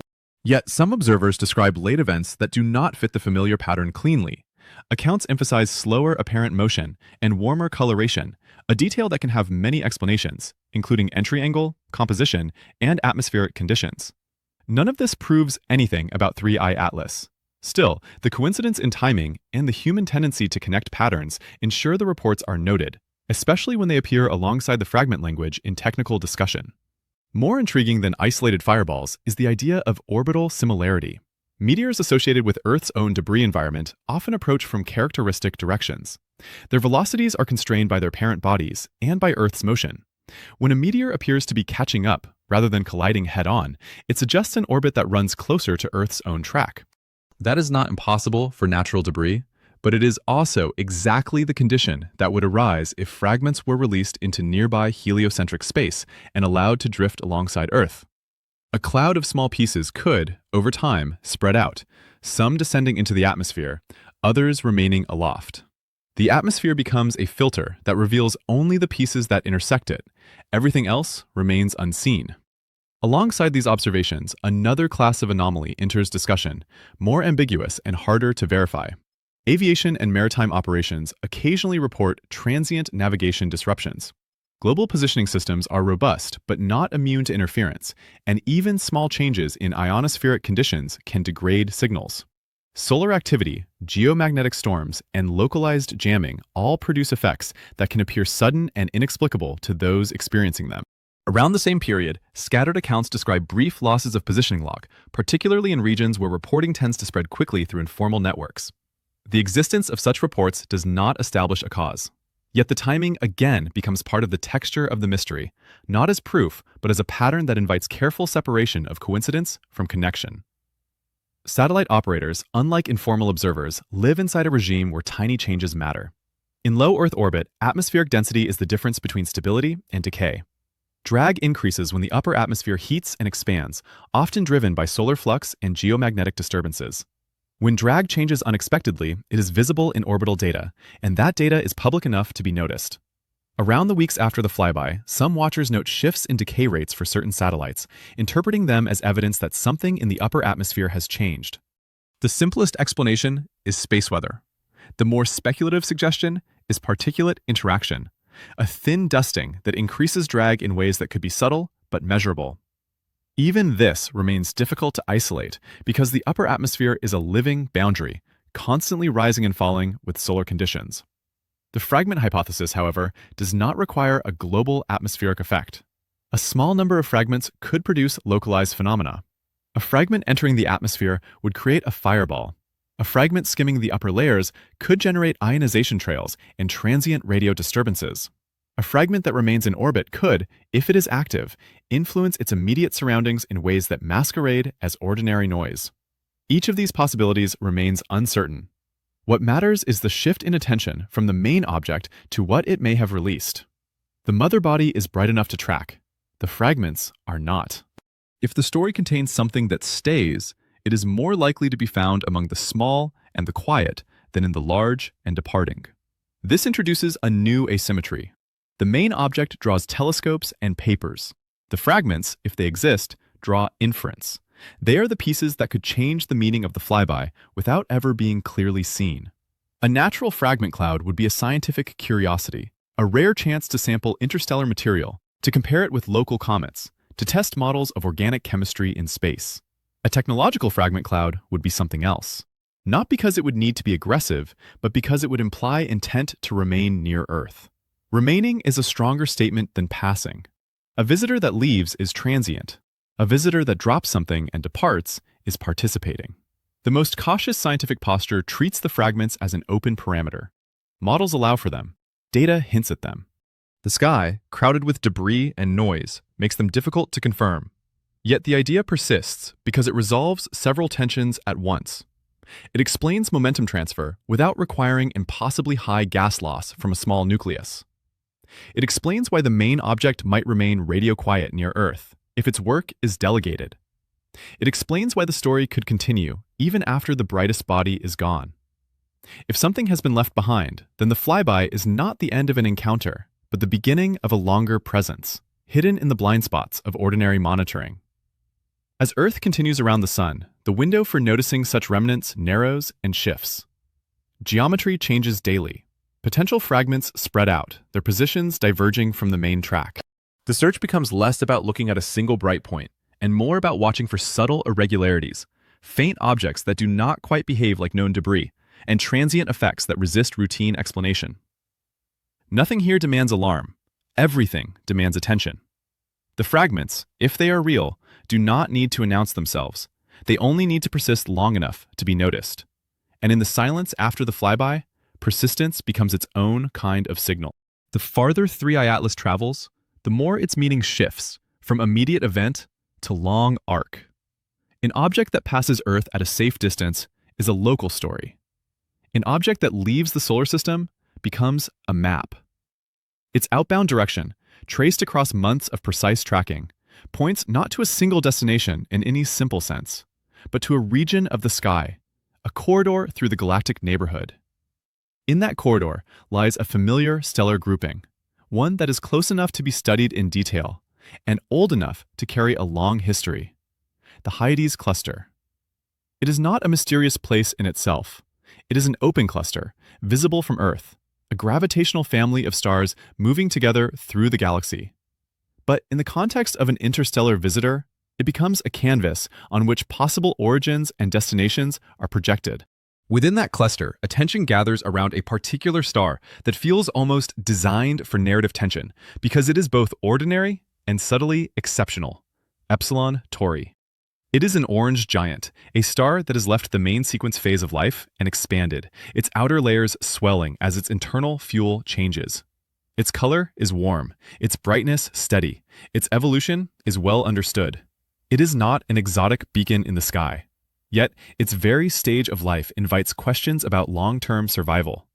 S1: Yet some observers describe late events that do not fit the familiar pattern cleanly. Accounts emphasize slower apparent motion and warmer coloration, a detail that can have many explanations, including entry angle, composition, and atmospheric conditions. None of this proves anything about 3I Atlas. Still, the coincidence in timing and the human tendency to connect patterns ensure the reports are noted, especially when they appear alongside the fragment language in technical discussion. More intriguing than isolated fireballs is the idea of orbital similarity. Meteors associated with Earth's own debris environment often approach from characteristic directions. Their velocities are constrained by their parent bodies and by Earth's motion. When a meteor appears to be catching up rather than colliding head-on, it suggests an orbit that runs closer to Earth's own track. That is not impossible for natural debris, but it is also exactly the condition that would arise if fragments were released into nearby heliocentric space and allowed to drift alongside Earth. A cloud of small pieces could, over time, spread out, some descending into the atmosphere, others remaining aloft. The atmosphere becomes a filter that reveals only the pieces that intersect it. Everything else remains unseen. Alongside these observations, another class of anomaly enters discussion, more ambiguous and harder to verify. Aviation and maritime operations occasionally report transient navigation disruptions. Global positioning systems are robust but not immune to interference, and even small changes in ionospheric conditions can degrade signals. Solar activity, geomagnetic storms, and localized jamming all produce effects that can appear sudden and inexplicable to those experiencing them. Around the same period, scattered accounts describe brief losses of positioning log, particularly in regions where reporting tends to spread quickly through informal networks. The existence of such reports does not establish a cause. Yet the timing again becomes part of the texture of the mystery, not as proof, but as a pattern that invites careful separation of coincidence from connection. Satellite operators, unlike informal observers, live inside a regime where tiny changes matter. In low Earth orbit, atmospheric density is the difference between stability and decay. Drag increases when the upper atmosphere heats and expands, often driven by solar flux and geomagnetic disturbances. When drag changes unexpectedly, it is visible in orbital data, and that data is public enough to be noticed. Around the weeks after the flyby, some watchers note shifts in decay rates for certain satellites, interpreting them as evidence that something in the upper atmosphere has changed. The simplest explanation is space weather. The more speculative suggestion is particulate interaction, a thin dusting that increases drag in ways that could be subtle but measurable. Even this remains difficult to isolate because the upper atmosphere is a living boundary, constantly rising and falling with solar conditions. The fragment hypothesis, however, does not require a global atmospheric effect. A small number of fragments could produce localized phenomena. A fragment entering the atmosphere would create a fireball. A fragment skimming the upper layers could generate ionization trails and transient radio disturbances. A fragment that remains in orbit could, if it is active, influence its immediate surroundings in ways that masquerade as ordinary noise. Each of these possibilities remains uncertain. What matters is the shift in attention from the main object to what it may have released. The mother body is bright enough to track. The fragments are not. If the story contains something that stays, it is more likely to be found among the small and the quiet than in the large and departing. This introduces a new asymmetry. The main object draws telescopes and papers. The fragments, if they exist, draw inference. They are the pieces that could change the meaning of the flyby without ever being clearly seen. A natural fragment cloud would be a scientific curiosity, a rare chance to sample interstellar material, to compare it with local comets, to test models of organic chemistry in space. A technological fragment cloud would be something else. Not because it would need to be aggressive, but because it would imply intent to remain near Earth. Remaining is a stronger statement than passing. A visitor that leaves is transient. A visitor that drops something and departs is participating. The most cautious scientific posture treats the fragments as an open parameter. Models allow for them. Data hints at them. The sky, crowded with debris and noise, makes them difficult to confirm. Yet the idea persists because it resolves several tensions at once. It explains momentum transfer without requiring impossibly high gas loss from a small nucleus. It explains why the main object might remain radio quiet near Earth if its work is delegated. It explains why the story could continue even after the brightest body is gone. If something has been left behind, then the flyby is not the end of an encounter, but the beginning of a longer presence, hidden in the blind spots of ordinary monitoring. As Earth continues around the Sun, the window for noticing such remnants narrows and shifts. Geometry changes daily. Potential fragments spread out, their positions diverging from the main track. The search becomes less about looking at a single bright point, and more about watching for subtle irregularities, faint objects that do not quite behave like known debris, and transient effects that resist routine explanation. Nothing here demands alarm. Everything demands attention. The fragments, if they are real, do not need to announce themselves. They only need to persist long enough to be noticed. And in the silence after the flyby, persistence becomes its own kind of signal. The farther 3i Atlas travels, the more its meaning shifts from immediate event to long arc. An object that passes Earth at a safe distance is a local story. An object that leaves the solar system becomes a map. Its outbound direction, traced across months of precise tracking, points not to a single destination in any simple sense, but to a region of the sky, a corridor through the galactic neighborhood. In that corridor lies a familiar stellar grouping, one that is close enough to be studied in detail and old enough to carry a long history: the Hyades cluster. It is not a mysterious place in itself. It is an open cluster, visible from Earth, a gravitational family of stars moving together through the galaxy. But in the context of an interstellar visitor, it becomes a canvas on which possible origins and destinations are projected. Within that cluster, attention gathers around a particular star that feels almost designed for narrative tension because it is both ordinary and subtly exceptional: Epsilon Tauri. It is an orange giant, a star that has left the main sequence phase of life and expanded, its outer layers swelling as its internal fuel changes. Its color is warm, its brightness steady, its evolution is well understood. It is not an exotic beacon in the sky. Yet, its very stage of life invites questions about long-term survival.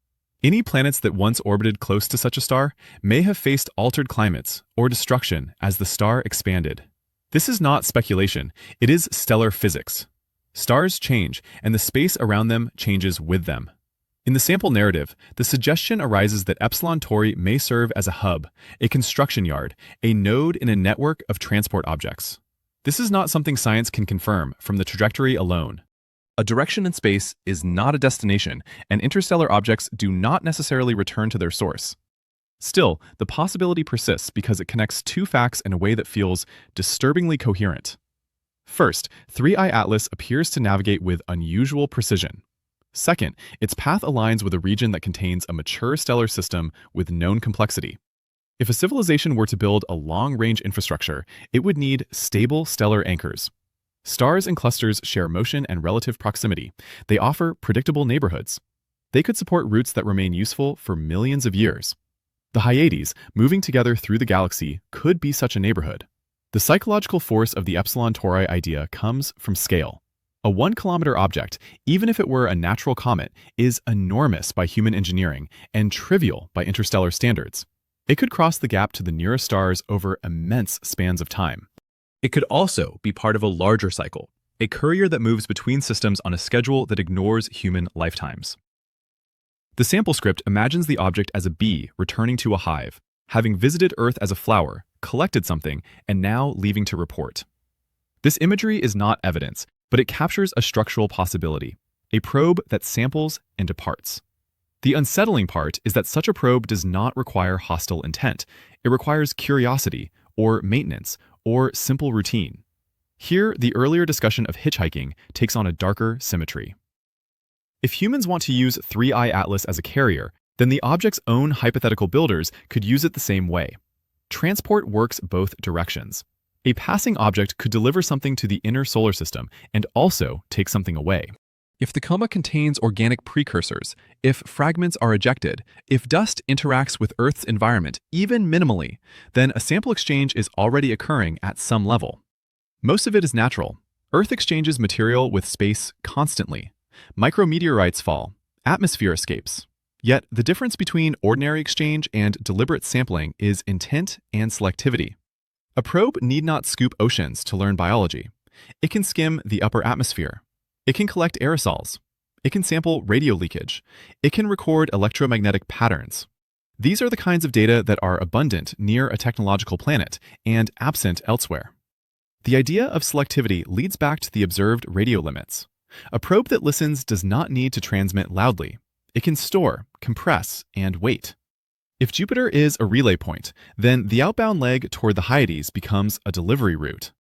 S1: Any planets that once orbited close to such a star may have faced altered climates or destruction as the star expanded. This is not speculation, it is stellar physics. Stars change, and the space around them changes with them. In the sample narrative, the suggestion arises that Epsilon Tauri may serve as a hub, a construction yard, a node in a network of transport objects. This is not something science can confirm from the trajectory alone. A direction in space is not a destination, and interstellar objects do not necessarily return to their source. Still, the possibility persists because it connects two facts in a way that feels disturbingly coherent. First, 3i Atlas appears to navigate with unusual precision. Second, its path aligns with a region that contains a mature stellar system with known complexity. If a civilization were to build a long-range infrastructure, it would need stable stellar anchors. Stars and clusters share motion and relative proximity. They offer predictable neighborhoods. They could support routes that remain useful for millions of years. The Hyades, moving together through the galaxy, could be such a neighborhood. The psychological force of the Epsilon Tauri idea comes from scale. A 1-kilometer object, even if it were a natural comet, is enormous by human engineering and trivial by interstellar standards. It could cross the gap to the nearest stars over immense spans of time. It could also be part of a larger cycle, a courier that moves between systems on a schedule that ignores human lifetimes. The sample script imagines the object as a bee returning to a hive, having visited Earth as a flower, collected something, and now leaving to report. This imagery is not evidence, but it captures a structural possibility, a probe that samples and departs. The unsettling part is that such a probe does not require hostile intent. It requires curiosity, or maintenance, or simple routine. Here, the earlier discussion of hitchhiking takes on a darker symmetry. If humans want to use 3i Atlas as a carrier, then the object's own hypothetical builders could use it the same way. Transport works both directions. A passing object could deliver something to the inner solar system and also take something away. If the coma contains organic precursors, if fragments are ejected, if dust interacts with Earth's environment, even minimally, then a sample exchange is already occurring at some level. Most of it is natural. Earth exchanges material with space constantly. Micrometeorites fall. Atmosphere escapes. Yet, the difference between ordinary exchange and deliberate sampling is intent and selectivity. A probe need not scoop oceans to learn biology. It can skim the upper atmosphere. It can collect aerosols. It can sample radio leakage. It can record electromagnetic patterns. These are the kinds of data that are abundant near a technological planet and absent elsewhere. The idea of selectivity leads back to the observed radio limits. A probe that listens does not need to transmit loudly. It can store, compress, and wait. If Jupiter is a relay point, then the outbound leg toward the Hyades becomes a delivery route.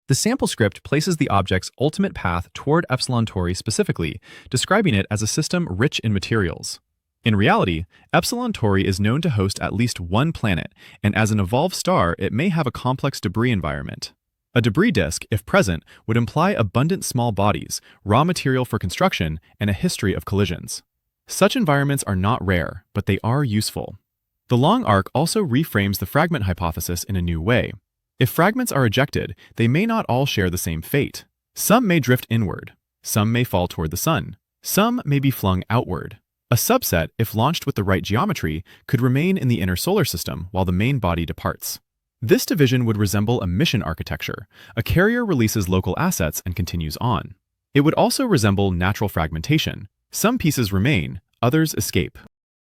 S1: The sample script places the object's ultimate path toward Epsilon Tauri specifically, describing it as a system rich in materials. In reality, Epsilon Tauri is known to host at least one planet, and as an evolved star, it may have a complex debris environment. A debris disk, if present, would imply abundant small bodies, raw material for construction, and a history of collisions. Such environments are not rare, but they are useful. The long arc also reframes the fragment hypothesis in a new way. If fragments are ejected, they may not all share the same fate. Some may drift inward. Some may fall toward the sun. Some may be flung outward. A subset, if launched with the right geometry, could remain in the inner solar system while the main body departs. This division would resemble a mission architecture. A carrier releases local assets and continues on. It would also resemble natural fragmentation. Some pieces remain, others escape.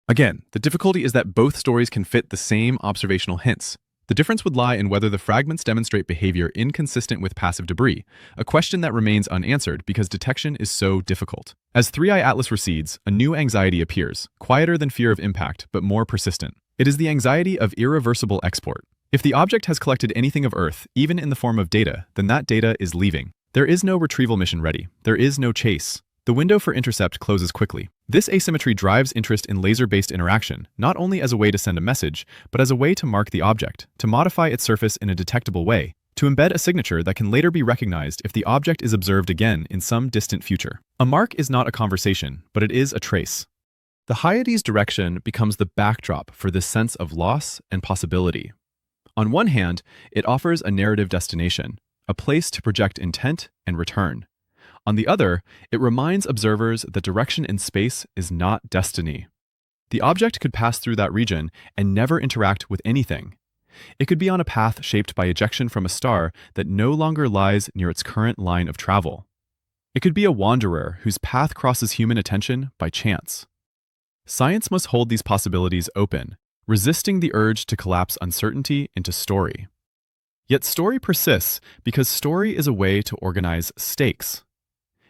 S1: Again, the difficulty is that both stories can fit the same observational hints. The difference would lie in whether the fragments demonstrate behavior inconsistent with passive debris, a question that remains unanswered because detection is so difficult. As 3i Atlas recedes, a new anxiety appears, quieter than fear of impact, but more persistent. It is the anxiety of irreversible export. If the object has collected anything of Earth, even in the form of data, then that data is leaving. There is no retrieval mission ready. There is no chase. The window for intercept closes quickly. This asymmetry drives interest in laser-based interaction, not only as a way to send a message, but as a way to mark the object, to modify its surface in a detectable way, to embed a signature that can later be recognized if the object is observed again in some distant future. A mark is not a conversation, but it is a trace. The Hyades direction becomes the backdrop for this sense of loss and possibility. On one hand, it offers a narrative destination, a place to project intent and return. On the other, it reminds observers that direction in space is not destiny. The object could pass through that region and never interact with anything. It could be on a path shaped by ejection from a star that no longer lies near its current line of travel. It could be a wanderer whose path crosses human attention by chance. Science must hold these possibilities open, resisting the urge to collapse uncertainty into story. Yet story persists because story is a way to organize stakes.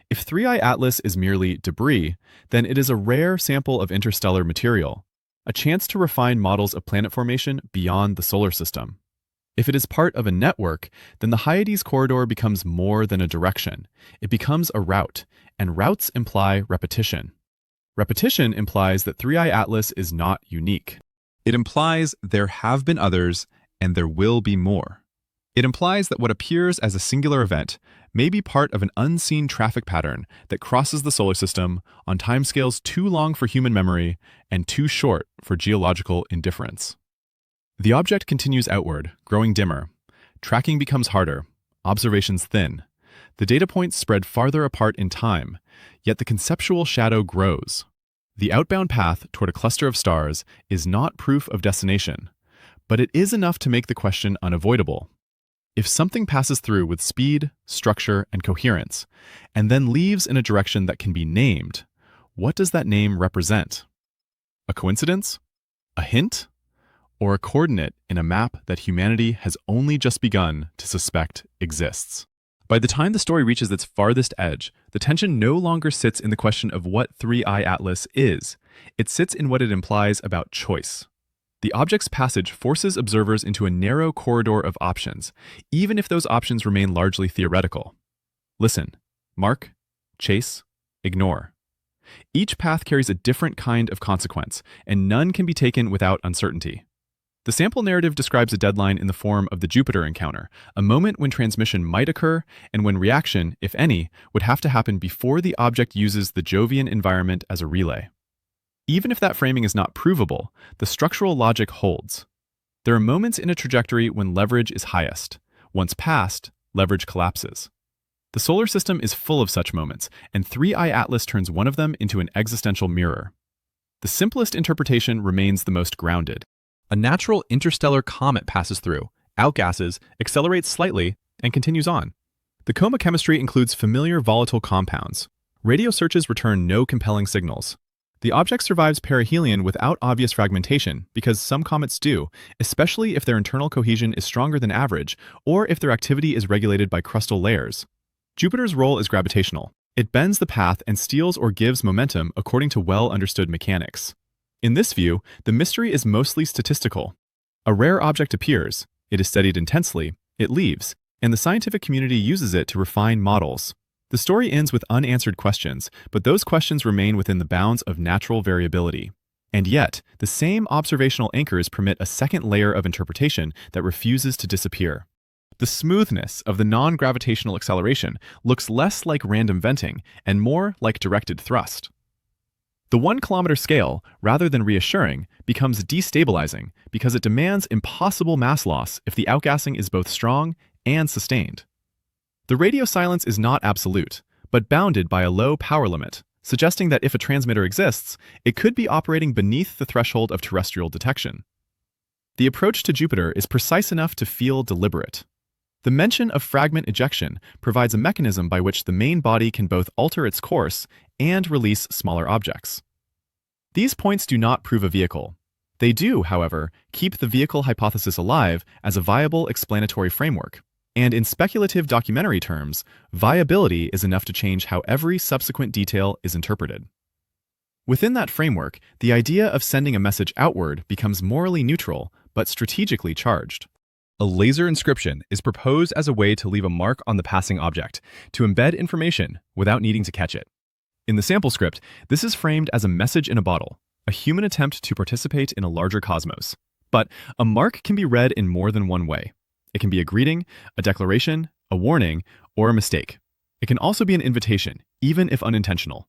S1: If 3i Atlas is merely debris, then it is a rare sample of interstellar material, a chance to refine models of planet formation beyond the solar system. If it is part of a network, then the Hyades corridor becomes more than a direction. It becomes a route, and routes imply repetition. Repetition implies that 3i Atlas is not unique. It implies there have been others, and there will be more. It implies that what appears as a singular event may be part of an unseen traffic pattern that crosses the solar system on timescales too long for human memory and too short for geological indifference. The object continues outward, growing dimmer. Tracking becomes harder, observations thin. The data points spread farther apart in time, yet the conceptual shadow grows. The outbound path toward a cluster of stars is not proof of destination, but it is enough to make the question unavoidable. If something passes through with speed, structure, and coherence, and then leaves in a direction that can be named, what does that name represent? A coincidence? A hint? Or a coordinate in a map that humanity has only just begun to suspect exists? By the time the story reaches its farthest edge, the tension no longer sits in the question of what 3-eye atlas is. It sits in what it implies about choice. The object's passage forces observers into a narrow corridor of options, even if those options remain largely theoretical. Listen, mark, chase, ignore. Each path carries a different kind of consequence, and none can be taken without uncertainty. The sample narrative describes a deadline in the form of the Jupiter encounter, a moment when transmission might occur and when reaction, if any, would have to happen before the object uses the Jovian environment as a relay. Even if that framing is not provable, the structural logic holds. There are moments in a trajectory when leverage is highest. Once passed, leverage collapses. The solar system is full of such moments, and 3-eye atlas turns one of them into an existential mirror. The simplest interpretation remains the most grounded. A natural interstellar comet passes through, outgasses, accelerates slightly, and continues on. The coma chemistry includes familiar volatile compounds. Radio searches return no compelling signals. The object survives perihelion without obvious fragmentation because some comets do, especially if their internal cohesion is stronger than average or if their activity is regulated by crustal layers. Jupiter's role is gravitational. It bends the path and steals or gives momentum according to well-understood mechanics. In this view, the mystery is mostly statistical. A rare object appears, it is studied intensely, it leaves, and the scientific community uses it to refine models. The story ends with unanswered questions, but those questions remain within the bounds of natural variability. And yet, the same observational anchors permit a second layer of interpretation that refuses to disappear. The smoothness of the non-gravitational acceleration looks less like random venting and more like directed thrust. The 1-kilometer scale, rather than reassuring, becomes destabilizing because it demands impossible mass loss if the outgassing is both strong and sustained. The radio silence is not absolute, but bounded by a low power limit, suggesting that if a transmitter exists, it could be operating beneath the threshold of terrestrial detection. The approach to Jupiter is precise enough to feel deliberate. The mention of fragment ejection provides a mechanism by which the main body can both alter its course and release smaller objects. These points do not prove a vehicle. They do, however, keep the vehicle hypothesis alive as a viable explanatory framework. And in speculative documentary terms, viability is enough to change how every subsequent detail is interpreted. Within that framework, the idea of sending a message outward becomes morally neutral, but strategically charged. A laser inscription is proposed as a way to leave a mark on the passing object, to embed information without needing to catch it. In the sample script, this is framed as a message in a bottle, a human attempt to participate in a larger cosmos. But a mark can be read in more than one way. It can be a greeting, a declaration, a warning, or a mistake. It can also be an invitation, even if unintentional.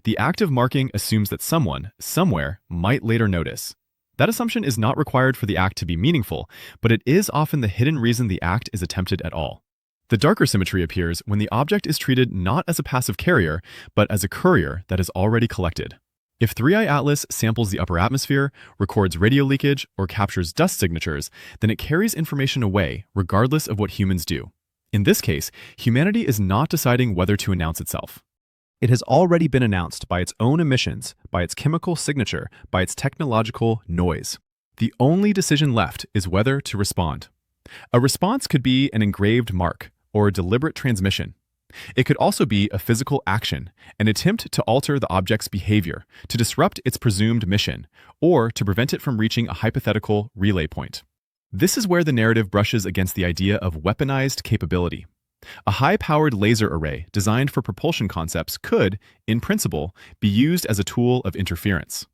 S1: The act of marking assumes that someone, somewhere, might later notice. That assumption is not required for the act to be meaningful, but it is often the hidden reason the act is attempted at all. The darker symmetry appears when the object is treated not as a passive carrier, but as a courier that is already collected. If 3-eye atlas samples the upper atmosphere, records radio leakage, or captures dust signatures, then it carries information away, regardless of what humans do. In this case, humanity is not deciding whether to announce itself. It has already been announced by its own emissions, by its chemical signature, by its technological noise. The only decision left is whether to respond. A response could be an engraved mark, or a deliberate transmission. It could also be a physical action, an attempt to alter the object's behavior, to disrupt its presumed mission, or to prevent it from reaching a hypothetical relay point. This is where the narrative brushes against the idea of weaponized capability. A high-powered laser array designed for propulsion concepts could, in principle, be used as a tool of interference.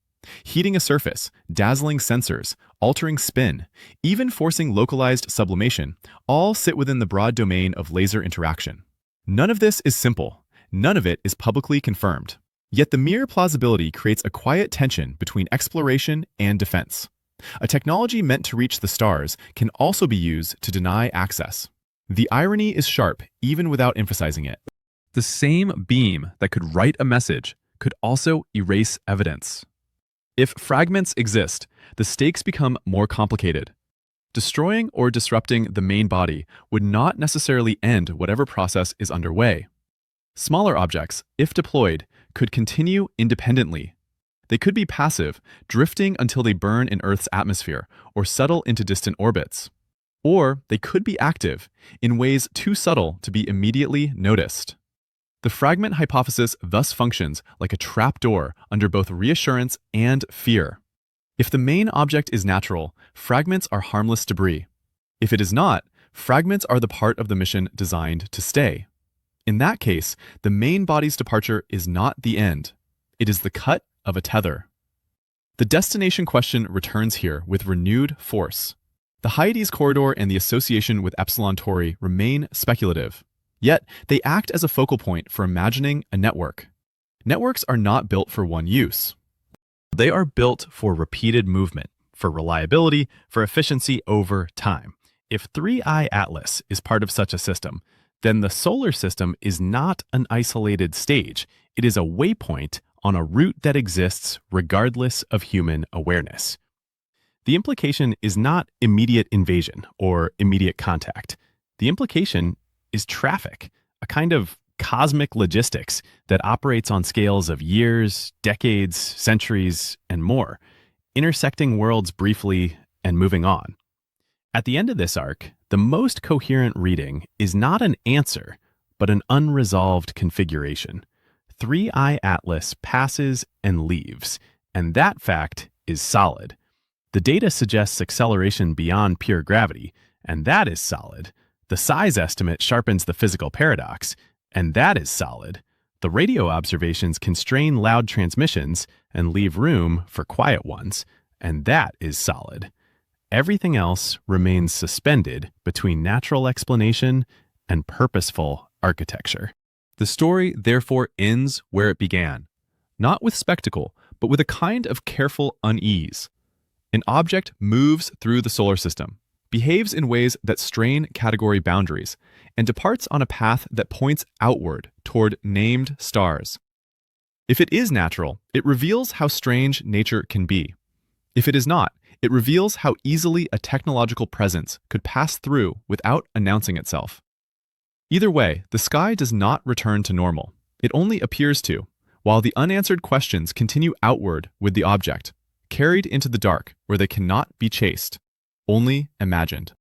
S1: Heating a surface, dazzling sensors, altering spin, even forcing localized sublimation, all sit within the broad domain of laser interaction. None of this is simple. None of it is publicly confirmed. Yet the mere plausibility creates a quiet tension between exploration and defense. A technology meant to reach the stars can also be used to deny access. The irony is sharp, even without emphasizing it. The same beam that could write a message could also erase evidence. If fragments exist, the stakes become more complicated. Destroying or disrupting the main body would not necessarily end whatever process is underway. Smaller objects, if deployed, could continue independently. They could be passive, drifting until they burn in Earth's atmosphere or settle into distant orbits. Or they could be active in ways too subtle to be immediately noticed. The fragment hypothesis thus functions like a trapdoor under both reassurance and fear. If the main object is natural, fragments are harmless debris. If it is not, fragments are the part of the mission designed to stay. In that case, the main body's departure is not the end. It is the cut of a tether. The destination question returns here with renewed force. The Hyades corridor and the association with Epsilon Tauri remain speculative. Yet, they act as a focal point for imagining a network. Networks are not built for one use. They are built for repeated movement, for reliability, for efficiency over time. If 3I Atlas is part of such a system, then the solar system is not an isolated stage. It is a waypoint on a route that exists regardless of human awareness. The implication is not immediate invasion or immediate contact. The implication is traffic, a kind of cosmic logistics that operates on scales of years, decades, centuries, and more, intersecting worlds briefly and moving on. At the end of this arc, the most coherent reading is not an answer, but an unresolved configuration. 3I Atlas passes and leaves, and that fact is solid. The data suggests acceleration beyond pure gravity, and that is solid. The size estimate sharpens the physical paradox, and that is solid. The radio observations constrain loud transmissions and leave room for quiet ones, and that is solid. Everything else remains suspended between natural explanation and purposeful architecture. The story therefore ends where it began, not with spectacle, but with a kind of careful unease. An object moves through the solar system, behaves in ways that strain category boundaries, and departs on a path that points outward toward named stars. If it is natural, it reveals how strange nature can be. If it is not, it reveals how easily a technological presence could pass through without announcing itself. Either way, the sky does not return to normal. It only appears to, while the unanswered questions continue outward with the object, carried into the dark where they cannot be chased, only imagined.